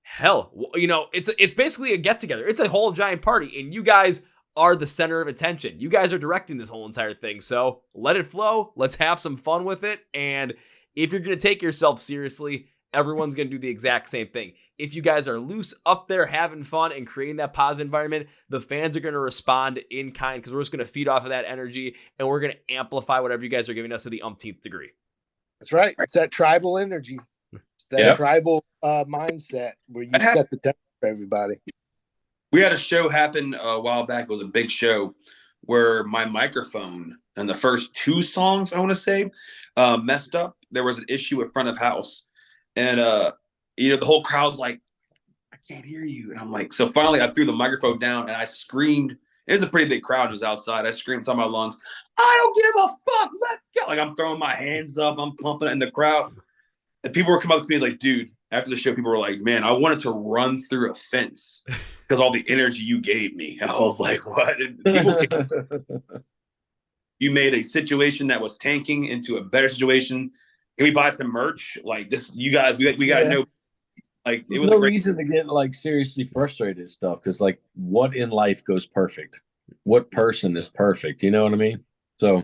hell, you know, it's basically a get together. It's a whole giant party, and you guys are the center of attention. You guys are directing this whole entire thing. So let it flow. Let's have some fun with it. And if you're gonna take yourself seriously, everyone's going to do the exact same thing. If you guys are loose up there having fun and creating that positive environment, the fans are going to respond in kind because we're just going to feed off of that energy and we're going to amplify whatever you guys are giving us to the umpteenth degree. That's right. It's that tribal energy. It's that tribal mindset where you set the tempo for everybody. We had a show happen a while back. It was a big show where my microphone and the first two songs, I want to say, messed up. There was an issue at front of house. And, you know, the whole crowd's like, I can't hear you. And I'm like, so finally I threw the microphone down and I screamed. It was a pretty big crowd. It was outside. I screamed to my lungs, I don't give a fuck. Let's go. Like I'm throwing my hands up. I'm pumping it in the crowd. And people were coming up to me and like, dude, after the show, people were like, man, I wanted to run through a fence because all the energy you gave me. I was like, what? You made a situation that was tanking into a better situation. Can we buy some merch? Like this, you guys, we got to know. Like there's it was no reason to get like seriously frustrated and stuff because like what in life goes perfect? What person is perfect? You know what I mean? So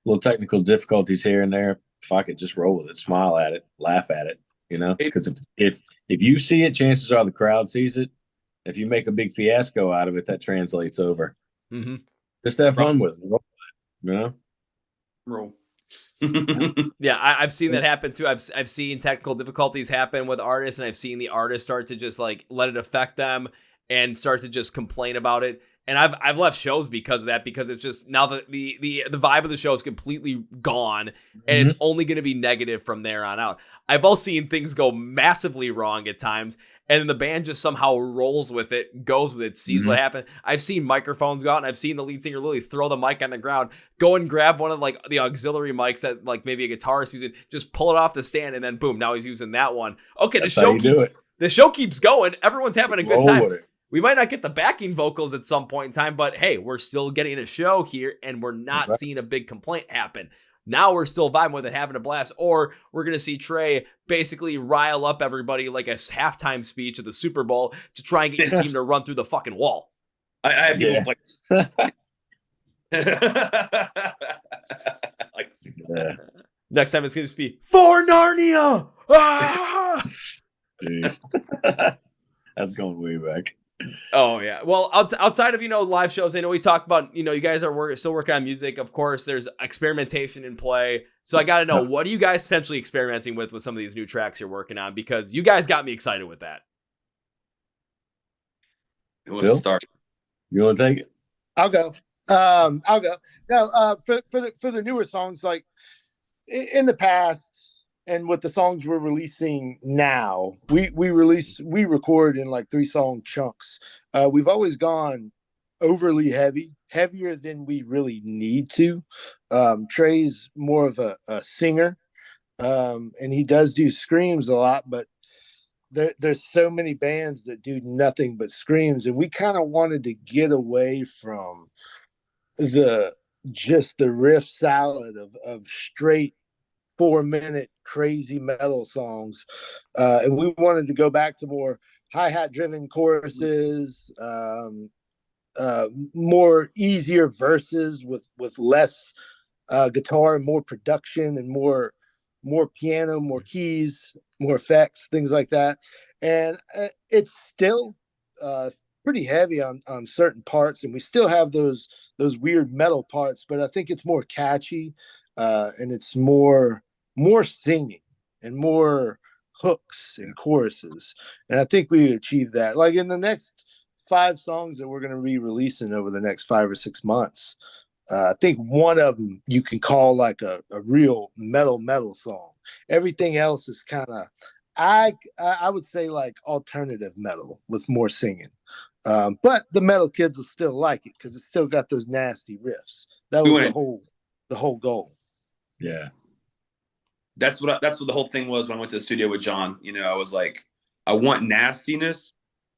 little technical difficulties here and there. Fuck it, just roll with it, smile at it, laugh at it. You know, because if you see it, chances are the crowd sees it. If you make a big fiasco out of it, that translates over. Mm-hmm. Just have fun with it. Roll, you know, roll. Yeah, I've seen that happen too. I've seen technical difficulties happen with artists, and I've seen the artists start to just like let it affect them and start to just complain about it. And I've left shows because of that, because it's just now that the vibe of the show is completely gone, and it's only going to be negative from there on out. I've also seen things go massively wrong at times, and then the band just somehow rolls with it, goes with it, sees what happened. I've seen microphones go out, and I've seen the lead singer literally throw the mic on the ground, go and grab one of like the auxiliary mics that like maybe a guitarist using, just pull it off the stand, and then boom, now he's using that one. Okay, the show keeps going. Everyone's having a good time. With it. We might not get the backing vocals at some point in time, but hey, we're still getting a show here, and we're not seeing a big complaint happen. Now we're still vibing with it, having a blast, or we're going to see Trey basically rile up everybody like a halftime speech of the Super Bowl to try and get your team to run through the fucking wall. I have people Next time it's going to be for Narnia. Ah! That's going way back. Oh yeah. Well, outside of live shows, I know we talked about you guys are still working on music. Of course, there's experimentation in play. So I got to know, what are you guys potentially experimenting with some of these new tracks you're working on? Because you guys got me excited with that. Bill, start. You want to take it? I'll go. No, for the newer songs, like in the past. And with the songs we're releasing now, we record in like 3-song chunks. We've always gone overly heavier than we really need to. Trey's more of a singer, and he does do screams a lot, but there's so many bands that do nothing but screams, and we kind of wanted to get away from the riff salad of straight 4-minute crazy metal songs, and we wanted to go back to more hi-hat driven choruses, more easier verses with less guitar and more production and more piano, more keys, more effects, things like that. And it's still pretty heavy on certain parts, and we still have those weird metal parts, but I think it's more catchy, and it's more singing and more hooks and choruses. And I think we achieved that. Like in the next 5 songs that we're going to be releasing over the next 5 or 6 months. I think one of them you can call like a real metal song. Everything else is kind of, I would say like alternative metal with more singing. But the metal kids will still like it because it's still got those nasty riffs. That was the whole goal. Yeah. That's what the whole thing was when I went to the studio with John. You know, I was like, I want nastiness,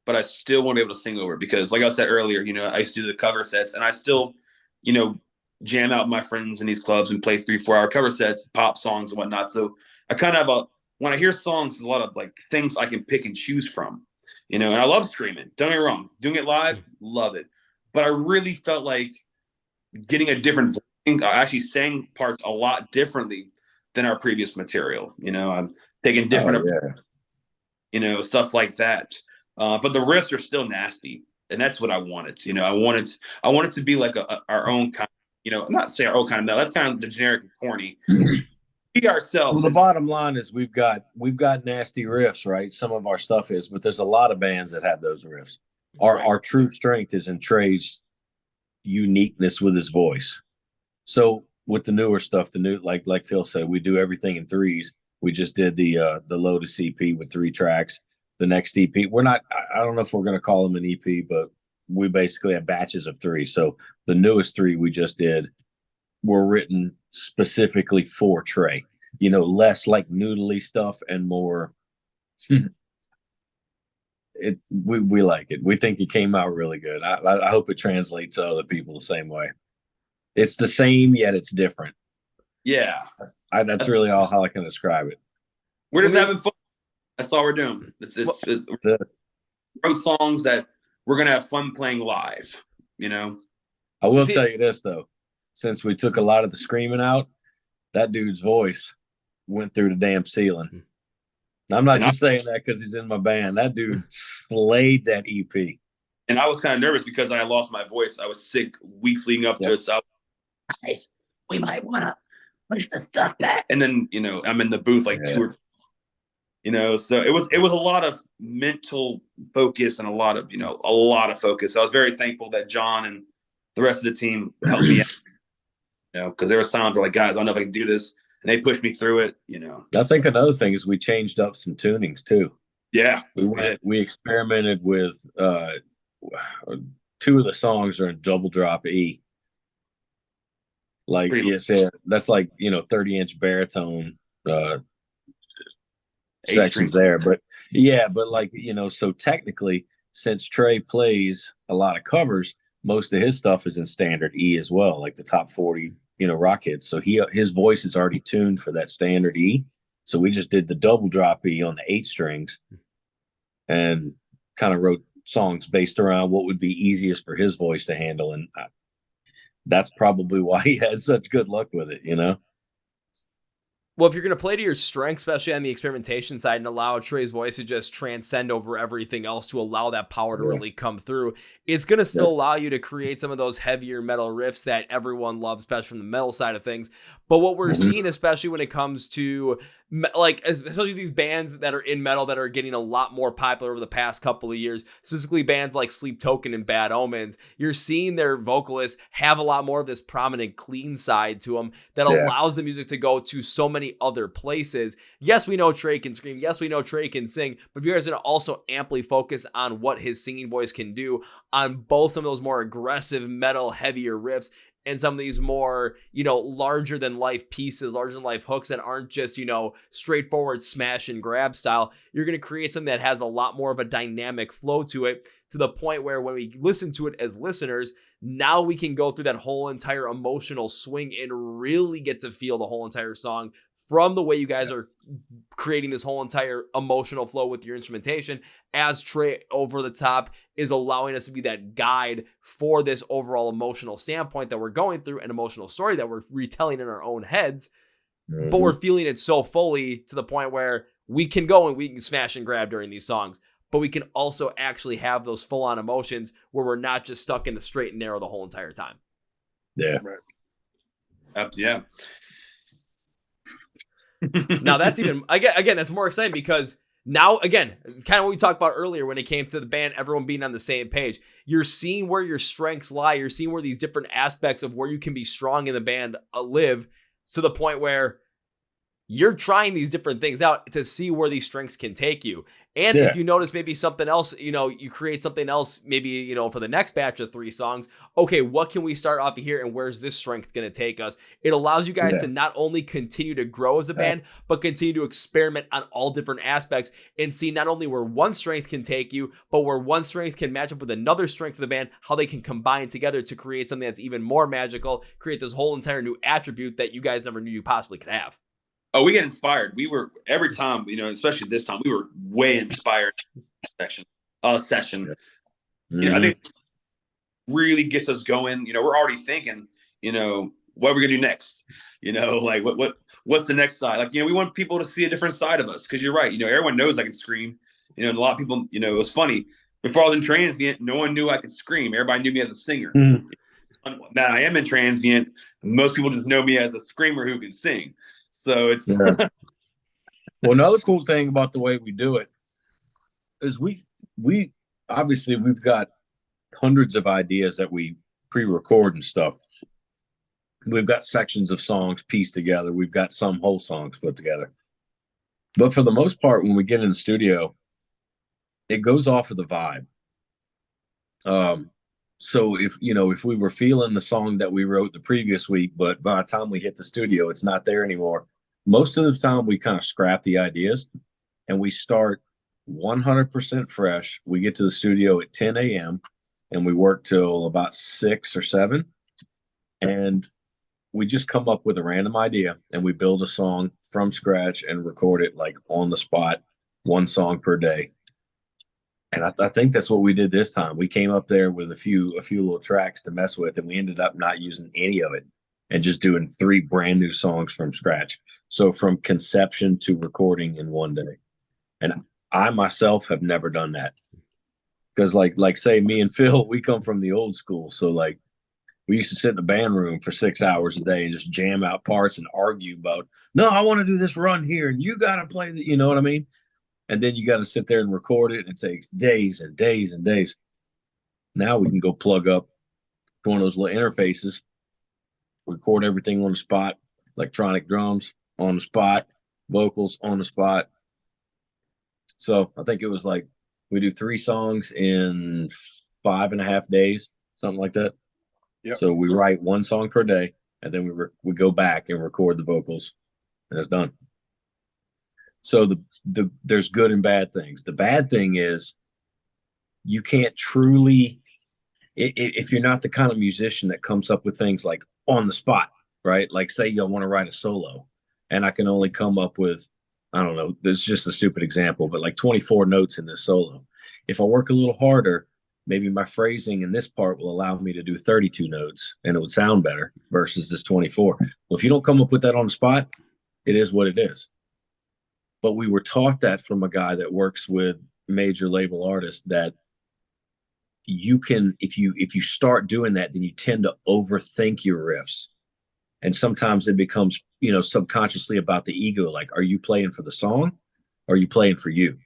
but I still want to be able to sing over it because, like I said earlier, you know, I used to do the cover sets, and I still, you know, jam out with my friends in these clubs and play 3-4 hour cover sets, pop songs and whatnot. So I kind of when I hear songs, there's a lot of like things I can pick and choose from, you know. And I love screaming. Don't get me wrong, doing it live, love it. But I really felt like getting a different. I actually sang parts a lot differently than our previous material. You know, I'm taking different, you know, stuff like that. But the riffs are still nasty, and that's what I wanted. You know, I wanted to be like our own kind. You know, not say our own kind of metal. That's kind of the generic and corny. Be ourselves. Well, the bottom line is we've got nasty riffs, right? Some of our stuff is, but there's a lot of bands that have those riffs. Our true strength is in Trey's uniqueness with his voice. So with the newer stuff, like Phil said, we do everything in 3s. We just did the Lotus EP with 3 tracks. The next EP, I don't know if we're going to call them an EP, but we basically have batches of 3. So the newest 3 we just did were written specifically for Trey, you know, less like noodly stuff and more. We like it. We think it came out really good. I hope it translates to other people the same way. It's the same, yet it's different. Yeah. That's really all how I can describe it. We're just having fun. That's all we're doing. It's from songs that we're going to have fun playing live, you know? I will tell you this, though. Since we took a lot of the screaming out, that dude's voice went through the damn ceiling. I'm not just saying that because he's in my band. That dude slayed that EP. And I was kind of nervous because I lost my voice. I was sick weeks leading up to it. So guys, we might want to push the stuff back. And then, you know, I'm in the booth like 2 or, you know, so it was a lot of mental focus and a lot of focus. I was very thankful that John and the rest of the team helped me out, you know, because there was times where like, guys, I don't know if I can do this. And they pushed me through it, you know. I think another thing is we changed up some tunings too. Yeah. We experimented with 2 of the songs are in double drop E. Like you said, that's like, you know, 30-inch baritone sections there. But like, you know, so technically, since Trey plays a lot of covers, most of his stuff is in standard E as well, like the top 40, you know, rock hits. So his voice is already tuned for that standard E. So we just did the double drop E on the 8 strings and kind of wrote songs based around what would be easiest for his voice to handle. And that's probably why he had such good luck with it, you know? Well, if you're going to play to your strength, especially on the experimentation side, and allow Trey's voice to just transcend over everything else to allow that power to really come through, it's going to still allow you to create some of those heavier metal riffs that everyone loves, especially from the metal side of things. But what we're seeing, especially when it comes to like, especially these bands that are in metal that are getting a lot more popular over the past couple of years, specifically bands like Sleep Token and Bad Omens, you're seeing their vocalists have a lot more of this prominent clean side to them that allows the music to go to so many other places. Yes, we know Trey can scream. Yes, we know Trey can sing, but if you guys are going to also amply focus on what his singing voice can do on both some of those more aggressive metal heavier riffs and some of these more, you know, larger than life pieces, larger than life hooks that aren't just, you know, straightforward smash and grab style, you're going to create something that has a lot more of a dynamic flow to it, to the point where when we listen to it as listeners, now we can go through that whole entire emotional swing and really get to feel the whole entire song from the way you guys are creating this whole entire emotional flow with your instrumentation, as Trey over the top is allowing us to be that guide for this overall emotional standpoint that we're going through, an emotional story that we're retelling in our own heads, but we're feeling it so fully to the point where we can go and we can smash and grab during these songs, but we can also actually have those full-on emotions where we're not just stuck in the straight and narrow the whole entire time. Yeah. Now that's even, again, that's more exciting because Now, again, kind of what we talked about earlier when it came to the band, everyone being on the same page. You're seeing where your strengths lie. You're seeing where these different aspects of where you can be strong in the band live, to the point where you're trying these different things out to see where these strengths can take you. And if you notice maybe something else, you create something else, maybe, for the next batch of 3 songs, okay, what can we start off of here and where's this strength going to take us? It allows you guys to not only continue to grow as a band, but continue to experiment on all different aspects and see not only where one strength can take you, but where one strength can match up with another strength of the band, how they can combine together to create something that's even more magical, create this whole entire new attribute that you guys never knew you possibly could have. Oh, we get inspired. We were every time, especially this time, we were way inspired. Session. Mm-hmm. I think really gets us going. We're already thinking, what are we gonna do next? Like what's the next side? Like, we want people to see a different side of us, because you're right. Everyone knows I can scream. And a lot of people, it was funny. Before I was in Transient, no one knew I could scream. Everybody knew me as a singer. Mm-hmm. Now I am in Transient. Most people just know me as a screamer who can sing. So it's well, another cool thing about the way we do it is we obviously we've got hundreds of ideas that we pre-record and stuff. We've got sections of songs pieced together. We've got some whole songs put together. But for the most part, when we get in the studio, it goes off of the vibe. So if we were feeling the song that we wrote the previous week, but by the time we hit the studio, it's not there anymore. Most of the time we kind of scrap the ideas and we start 100% fresh. We get to the studio at 10 a.m. and we work till about 6 or 7. And we just come up with a random idea and we build a song from scratch and record it like on the spot, 1 song per day. And I think that's what we did this time. We came up there with a few little tracks to mess with, and we ended up not using any of it and just doing 3 brand new songs from scratch. So from conception to recording in 1 day. And I myself have never done that, because like say me and Phil, we come from the old school. So like we used to sit in the band room for 6 hours a day and just jam out parts and argue about, no, I want to do this run here and you got to play the, you know what I mean? And then you got to sit there and record it, and it takes days and days and days. Now we can go plug up one of those little interfaces, record everything on the spot, electronic drums on the spot, vocals on the spot. So I think it was like we do 3 songs in 5.5 days, something like that. Yep. So we write 1 song per day, and then we go back and record the vocals, and it's done. So there's good and bad things. The bad thing is you can't truly, if you're not the kind of musician that comes up with things like on the spot, right? Like say you want to write a solo and I can only come up with, I don't know, this is just a stupid example, but like 24 notes in this solo. If I work a little harder, maybe my phrasing in this part will allow me to do 32 notes and it would sound better versus this 24. Well, if you don't come up with that on the spot, it is what it is. But we were taught that from a guy that works with major label artists, that you can, if you start doing that, then you tend to overthink your riffs. And sometimes it becomes, subconsciously about the ego. Like, are you playing for the song? Or are you playing for you?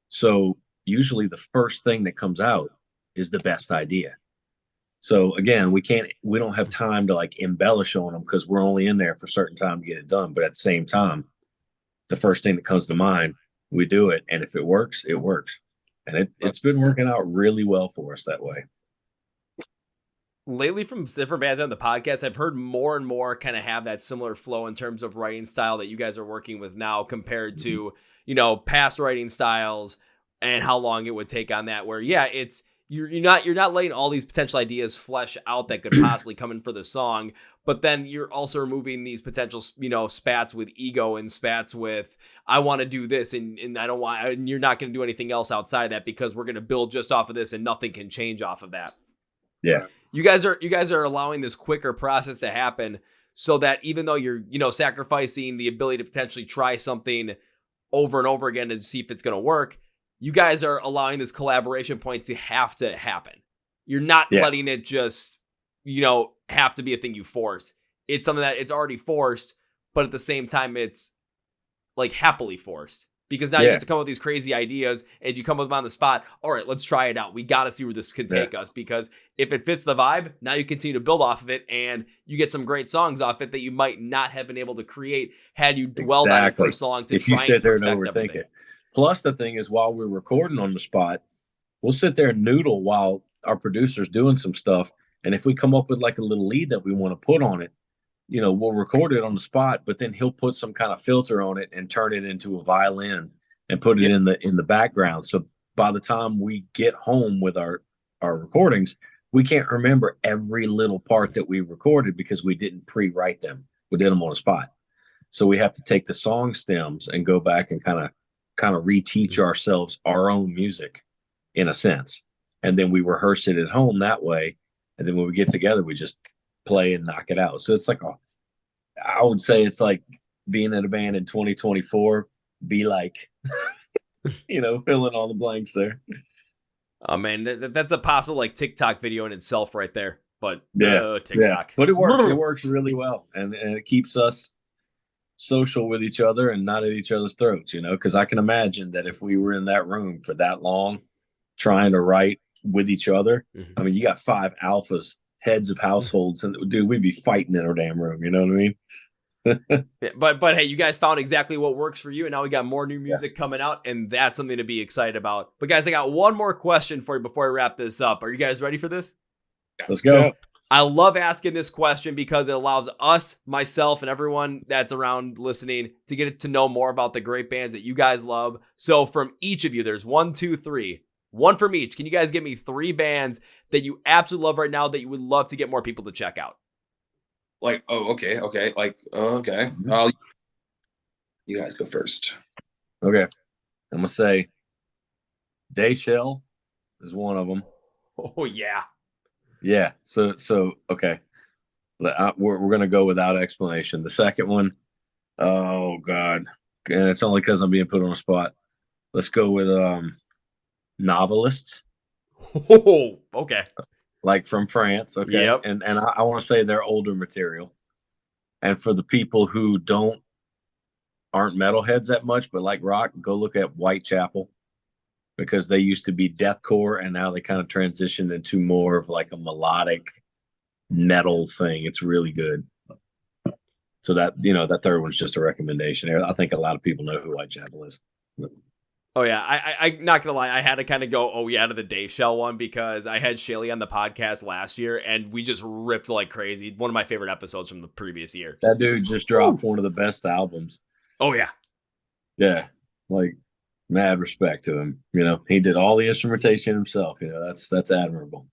So usually the first thing that comes out is the best idea. So again, we don't have time to like embellish on them because we're only in there for a certain time to get it done. But at the same time, the first thing that comes to mind, we do it. And if it works, it works. And it's been working out really well for us that way. Lately, from different bands on the podcast, I've heard more and more kind of have that similar flow in terms of writing style that you guys are working with now compared to, past writing styles and how long it would take on that, where, yeah, it's, you're not letting all these potential ideas flesh out that could possibly come in for the song, but then you're also removing these potential, spats with ego and spats with, I want to do this and I don't want, and you're not going to do anything else outside of that because we're going to build just off of this and nothing can change off of that. Yeah. You guys are allowing this quicker process to happen so that even though you're, sacrificing the ability to potentially try something over and over again to see if it's going to work, you guys are allowing this collaboration point to have to happen. You're not letting it just, have to be a thing you force. It's something that it's already forced, but at the same time, it's like happily forced. because now you get to come up with these crazy ideas. And if you come up with them on the spot, all right, let's try it out. We got to see where this can take us, because if it fits the vibe, now you continue to build off of it, and you get some great songs off it that you might not have been able to create had you dwelled on it for so long to try and perfect everything. Plus, the thing is, while we're recording on the spot, we'll sit there and noodle while our producer's doing some stuff. And if we come up with like a little lead that we want to put on it, you know, we'll record it on the spot, but then he'll put some kind of filter on it and turn it into a violin and put it in the background. So by the time we get home with our recordings, we can't remember every little part that we recorded because we didn't pre-write them. We did them on the spot. So we have to take the song stems and go back and kind of reteach ourselves our own music in a sense. And then we rehearse it at home that way. And then when we get together, we just play and knock it out. So it's like, I would say it's like being in a band in 2024, be like, you know, fill in all the blanks there. Oh man, that's a possible like TikTok video in itself right there. But TikTok. Yeah. But it works really well. And it keeps us social with each other and not at each other's throats, you know, because I can imagine that if we were in that room for that long trying to write with each other, I mean, you got 5 alphas, heads of households, and dude, we'd be fighting in our damn room, you know what I mean? But hey, you guys found exactly what works for you, and now we got more new music coming out, and that's something to be excited about. But guys, I got one more question for you before I wrap this up. Are you guys ready for this? Let's go. I love asking this question because it allows us, myself, and everyone that's around listening to get to know more about the great bands that you guys love. So from each of you, there's 1, 2, 3. One from each. Can you guys give me 3 bands that you absolutely love right now that you would love to get more people to check out? Like, okay. Like, okay. You guys go first. Okay. I'm going to say Dayshell is one of them. Oh, yeah. Yeah. So okay. We're going to go without explanation. The second one, oh, God. And it's only because I'm being put on the spot. Let's go with Novelists. Oh, okay. Like from France. Okay. Yep. And I want to say they're older material. And for the people who aren't metalheads that much, but like rock, go look at Whitechapel, because they used to be deathcore and now they kind of transitioned into more of like a melodic metal thing. It's really good. So that, you know, that third one's just a recommendation. I think a lot of people know who Whitechapel is. Oh, yeah. I'm not going to lie. I had to kind of go, to the Dayshell one, because I had Shaylee on the podcast last year and we just ripped like crazy. One of my favorite episodes from the previous year. That dude just dropped one of the best albums. Oh, yeah. Yeah. Like, mad respect to him. You know, he did all the instrumentation himself. You know, that's admirable.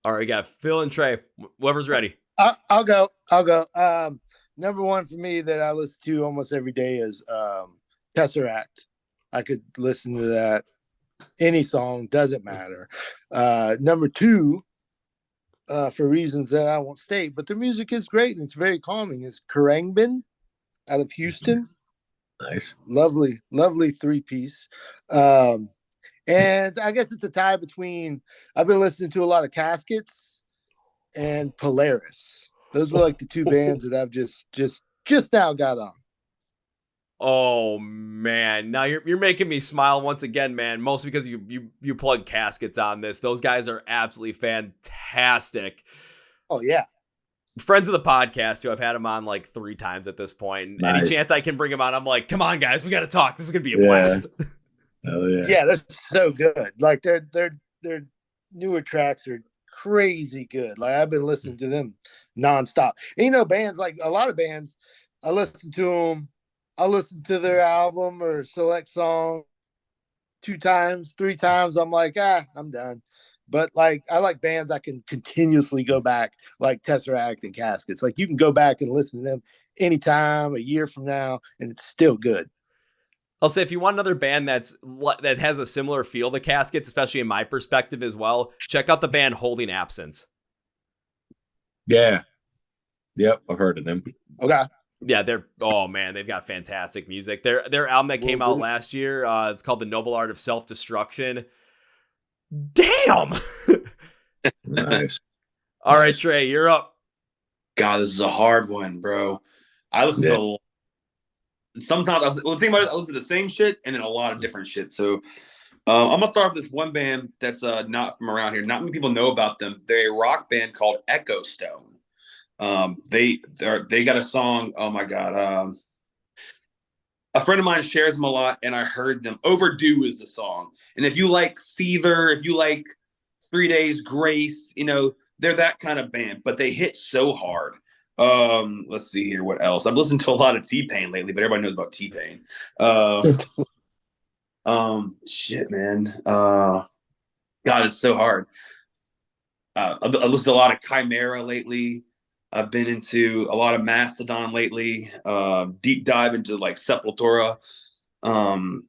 All right, we got Phil and Trey. Whoever's ready. I'll go. Number one for me that I listen to almost every day is Tesseract. I could listen to that. Any song, doesn't matter. Number 2, for reasons that I won't state, but the music is great and it's very calming, is Khruangbin out of Houston. Nice. Lovely 3-piece. And I guess it's a tie between, I've been listening to a lot of Caskets and Polaris. Those were like the 2 bands that I've just now got on. Oh man, now you're making me smile once again, man. Mostly because you plug Caskets on this. Those guys are absolutely fantastic. Oh yeah, friends of the podcast too. I've had them on like 3 times at this point. And nice. Any chance I can bring them on, I'm like, come on, guys, we got to talk. This is gonna be a blast. Oh yeah, yeah, they're so good. Like their newer tracks are crazy good. Like I've been listening to them nonstop. And, you know, bands like a lot of bands, I listen to them. I listen to their album or select song 2 times, 3 times. I'm like, I'm done. But like, I like bands I can continuously go back, like Tesseract and Caskets. Like you can go back and listen to them anytime, a year from now, and it's still good. I'll say if you want another band that has a similar feel to Caskets, especially in my perspective as well, check out the band Holding Absence. Yeah. Yep, I've heard of them. Okay. Yeah, they've got fantastic music. Their album that came out last year, it's called The Noble Art of Self-Destruction. Damn! Nice. All right, Trey, you're up. God, this is a hard one, bro. I listen to sometimes the thing about it, I listen to the same shit and then a lot of different shit. So I'm gonna start with this one band that's not from around here. Not many people know about them. They're a rock band called Echo Stone. They got a song. Oh my god. A friend of mine shares them a lot, and I heard them. Overdue is the song. And if you like Seether, if you like 3 Days Grace, they're that kind of band, but they hit so hard. Let's see here. What else? I've listened to a lot of T-Pain lately, but everybody knows about T-Pain. Shit, man. God, it's so hard. I listened to a lot of Chimera lately. I've been into a lot of Mastodon lately. Deep dive into like Sepultura.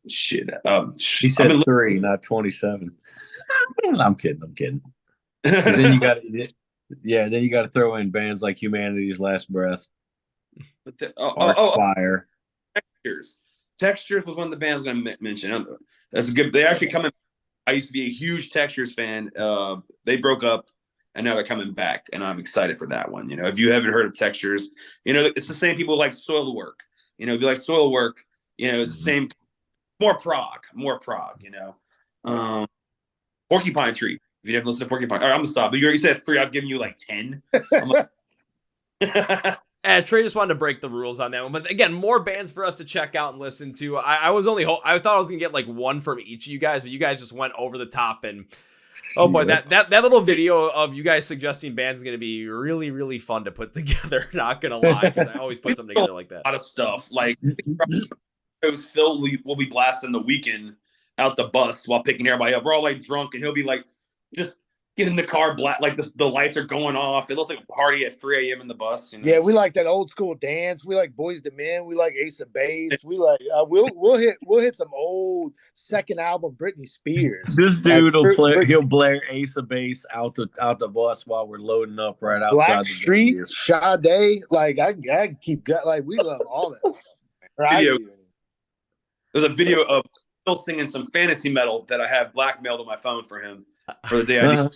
He said 3, not 27. I'm kidding. 'Cause then you got to throw in bands like Humanity's Last Breath, Fire. Textures was one of the bands I was going to mention. That's good. They actually come in. I used to be a huge Textures fan. They broke up, and now they're coming back, and I'm excited for that one. If you haven't heard of Textures, it's the same people like Soilwork. If you like Soilwork, it's the same. More prog. Porcupine Tree. If you never listened to Porcupine, all right, I'm gonna stop. But you said 3. I've given you like 10. And Trey just wanted to break the rules on that one. But again, more bands for us to check out and listen to. I thought I was gonna get like one from each of you guys, but you guys just went over the top. And oh boy, that little video of you guys suggesting bands is gonna be really, really fun to put together. Not gonna lie, because I always put something together like that. A lot of stuff like Phil will be blasting The Weeknd out the bus while picking everybody up. We're all like drunk, and he'll be like, just get in the car, like the lights are going off. It looks like a party at 3 a.m. in the bus. Yeah, we like that old school dance. We like Boys to Men. We like Ace of Base. We like we'll hit some old second album Britney Spears. This dude he'll blare Ace of Base out the bus while we're loading up right outside the Street, Sade. Like I keep like we love all that stuff. Right? There's a video of Phil singing some fantasy metal that I have blackmailed on my phone for him for the day I need.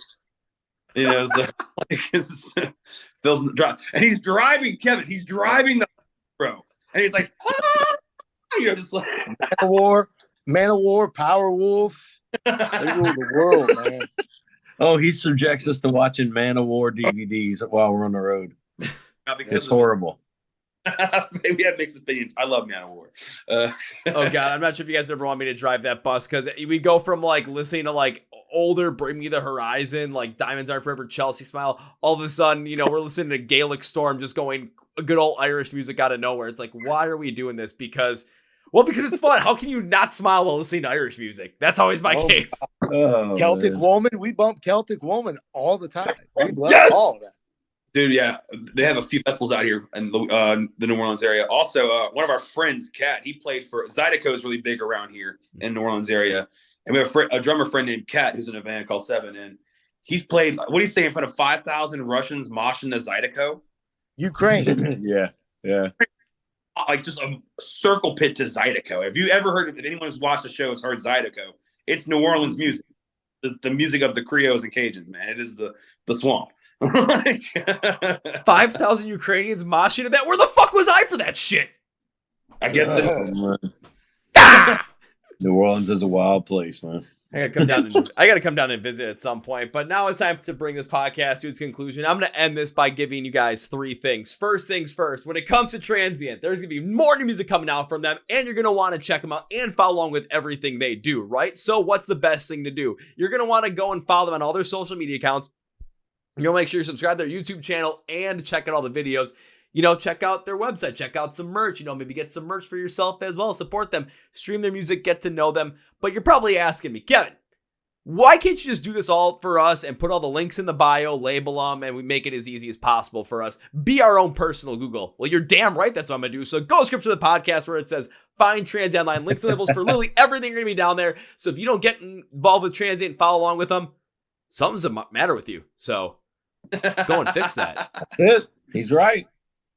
Phil's driving, and he's driving Kevin. He's driving the bro, and he's like, just like Manowar, Power Wolf. They rule the world, man. Oh, he subjects us to watching Manowar DVDs while we're on the road. It's horrible. We have mixed opinions. I love Manowar. Oh god, I'm not sure if you guys ever want me to drive that bus, because we go from like listening to like older Bring Me the Horizon, like Diamonds Aren't Forever, Chelsea Smile. All of a sudden, we're listening to Gaelic Storm, just going good old Irish music out of nowhere. It's like, why are we doing this? Because it's fun. How can you not smile while listening to Irish music? That's always my case. Celtic Woman. We bump Celtic Woman all the time. We love all of that. Dude, yeah, they have a few festivals out here in the New Orleans area. Also, one of our friends, Kat, he played for Zydeco is really big around here in New Orleans area, and we have a drummer friend named Kat who's in a band called Seven, and he's played. What do you say in front of 5,000 Russians moshing to Zydeco? Ukraine. yeah. Like just a circle pit to Zydeco. Have you ever heard? If anyone's watched the show, has heard Zydeco. It's New Orleans music, the music of the Creoles and Cajuns. Man, it is the swamp. 5,000 Ukrainians moshing to that. Where the fuck was I for that shit? I guess New Orleans is a wild place, man. I gotta come down and visit at some point. But now it's time to bring this podcast to its conclusion. I'm gonna end this by giving you guys 3 things. First things first, when it comes to Transient, there's gonna be more new music coming out from them, and you're gonna want to check them out and follow along with everything they do, right? So what's the best thing to do? You're gonna want to go and follow them on all their social media accounts. You'll make sure you subscribe to their YouTube channel and check out all the videos. Check out their website, check out some merch, maybe get some merch for yourself as well. Support them, stream their music, get to know them. But you're probably asking me, Kevin, why can't you just do this all for us and put all the links in the bio, label them, and we make it as easy as possible for us? Be our own personal Google. Well, you're damn right that's what I'm going to do. So go script to the podcast where it says, find Transient Online, links and labels for literally everything you're going to be down there. So if you don't get involved with Transient and follow along with them, something's the matter with you. So go and fix that. That's it. He's right.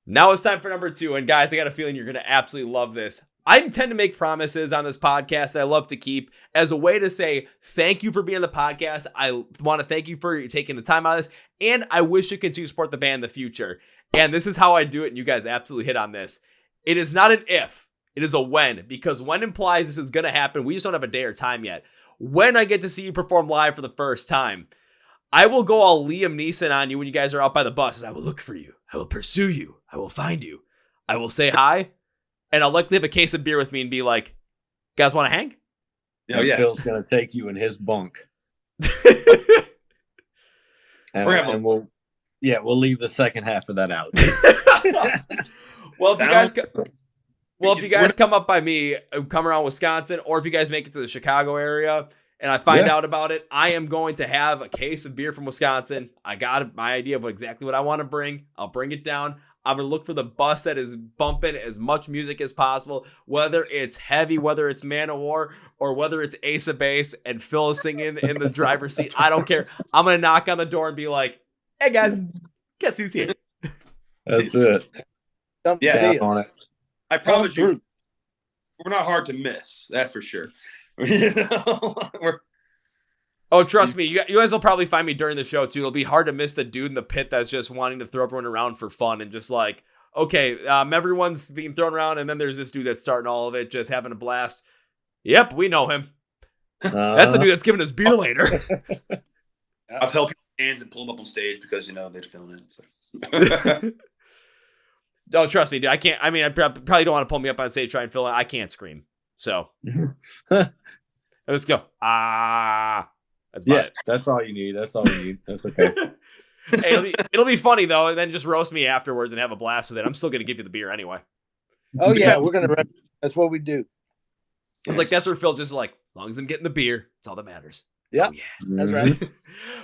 Now it's time for number 2. And guys, I got a feeling you're going to absolutely love this. I tend to make promises on this podcast that I love to keep as a way to say thank you for being on the podcast. I want to thank you for taking the time out of this, and I wish you continue to support the band in the future. And this is how I do it, and you guys absolutely hit on this. It is not an if, It is a when, because when implies this is going to happen. We just don't have a day or time yet. When I get to see you perform live for the first time, I will go all Liam Neeson on you when you guys are out by the buses. I will look for you. I will pursue you. I will find you. I will say hi. And I'll likely have a case of beer with me and be like, guys want to hang? Oh, yeah. Phil's going to take you in his bunk. And we'll leave the second half of that out. Well, if you guys come up by me, come around Wisconsin, or if you guys make it to the Chicago area and I find out about it, I am going to have a case of beer from Wisconsin. I got my idea of exactly what I want to bring. I'll bring it down. I'm going to look for the bus that is bumping as much music as possible, whether it's heavy, whether it's Manowar, or whether it's Ace of Base and Phil is singing in the driver's seat. I don't care. I'm going to knock on the door and be like, hey, guys, guess who's here? That's it. Yeah, on it. I promise you, we're not hard to miss. That's for sure. Oh, trust me, you guys will probably find me during the show, too. It'll be hard to miss the dude in the pit that's just wanting to throw everyone around for fun and just like, okay, everyone's being thrown around, and then there's this dude that's starting all of it, just having a blast. Yep, we know him. That's the dude that's giving us beer later. I've held people's hands and pulled them up on stage because, they'd film it. So. Oh, trust me, dude. I can't. I mean, I probably don't want to pull me up on stage, try and fill it. I can't scream. So let's go. That's about it. That's all you need. That's all you need. That's okay. Hey, it'll be funny though, and then just roast me afterwards and have a blast with it. I'm still gonna give you the beer anyway. Oh yeah, we're gonna. That's what we do. It's like that's where Phil's just like, as long as I'm getting the beer, it's all that matters. Yep. Oh, yeah, that's right.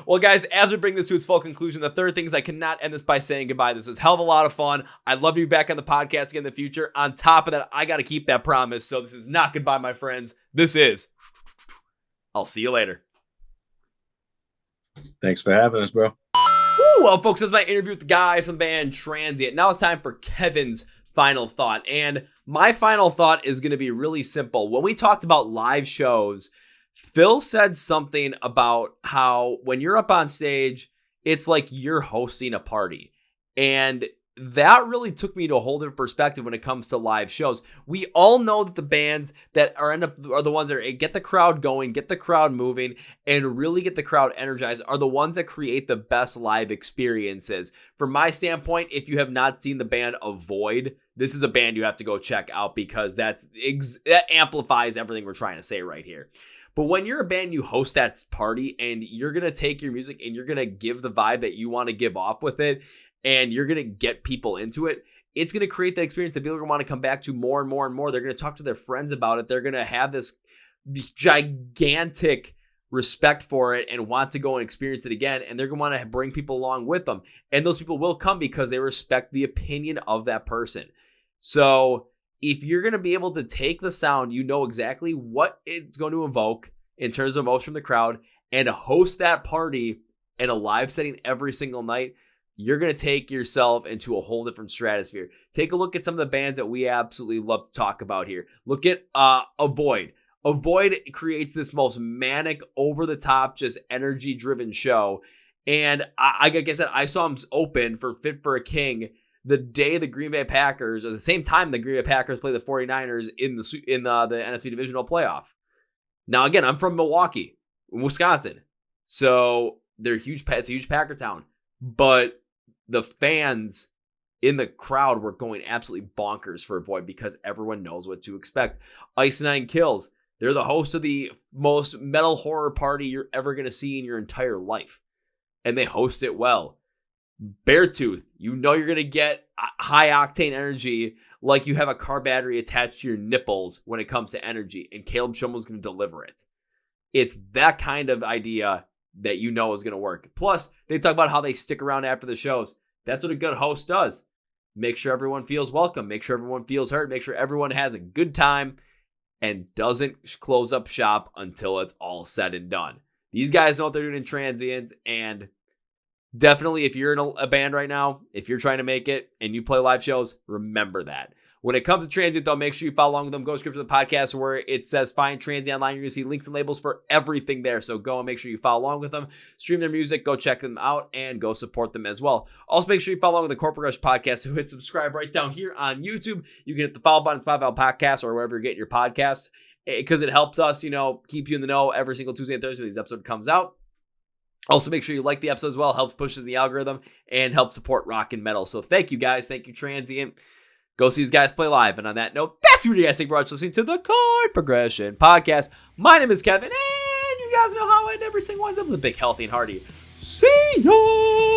Well, guys, as we bring this to its full conclusion, the third thing is I cannot end this by saying goodbye. This was a hell of a lot of fun. I'd love to be back on the podcast again in the future. On top of that, I got to keep that promise. So this is not goodbye, my friends. This is. I'll see you later. Thanks for having us, bro. Woo! Well, folks, this is my interview with the guy from the band Transient. Now it's time for Kevin's final thought. And my final thought is going to be really simple. When we talked about live shows, Phil said something about how when you're up on stage, it's like you're hosting a party. And that really took me to a whole different perspective when it comes to live shows. We all know that the bands that are the ones that get the crowd going, get the crowd moving, and really get the crowd energized are the ones that create the best live experiences. From my standpoint, if you have not seen the band Avoid, this is a band you have to go check out because that amplifies everything we're trying to say right here. But when you're a band, you host that party and you're going to take your music and you're going to give the vibe that you want to give off with it. And you're going to get people into it. It's going to create that experience that people are going to want to come back to more and more and more. They're going to talk to their friends about it. They're going to have this gigantic respect for it and want to go and experience it again. And they're going to want to bring people along with them. And those people will come because they respect the opinion of that person. So if you're going to be able to take the sound, you know exactly what it's going to evoke in terms of emotion from the crowd and host that party in a live setting every single night, you're going to take yourself into a whole different stratosphere. Take a look at some of the bands that we absolutely love to talk about here. Look at Avoid. Avoid creates this most manic, over-the-top, just energy-driven show. And like I said, I saw them open for Fit for a King the day the Green Bay Packers, or the same time the Green Bay Packers play the 49ers in the NFC Divisional Playoff. Now, again, I'm from Milwaukee, Wisconsin. So it's a huge Packer town. But the fans in the crowd were going absolutely bonkers for Avoid because everyone knows what to expect. Ice Nine Kills. They're the host of the most metal horror party you're ever going to see in your entire life. And they host it well. Beartooth. You know you're going to get high octane energy like you have a car battery attached to your nipples when it comes to energy. And Caleb Shumwell's going to deliver it. It's that kind of idea that you know is going to work. Plus, they talk about how they stick around after the shows. That's what a good host does. Make sure everyone feels welcome. Make sure everyone feels heard. Make sure everyone has a good time and doesn't close up shop until it's all said and done. These guys know what they're doing in Transient, and definitely if you're in a band right now, if you're trying to make it and you play live shows, remember that. When it comes to Transient, though, make sure you follow along with them. Go to description of the podcast where it says Find Transient online. You're going to see links and labels for everything there. So go and make sure you follow along with them. Stream their music. Go check them out and go support them as well. Also, make sure you follow along with the Chord Progression Podcast. So hit subscribe right down here on YouTube. You can hit the follow button, 5 Hour Podcast, or wherever you're getting your podcasts, because it helps us, keep you in the know every single Tuesday and Thursday when these episodes comes out. Also, make sure you like the episode as well. Helps pushes the algorithm and helps support rock and metal. So thank you, guys. Thank you, Transient. Go see these guys play live. And on that note, that's what you guys think for listening to the Chord Progression Podcast. My name is Kevin, and you guys know how I end every single one. I'm the big, healthy, and hearty. See ya!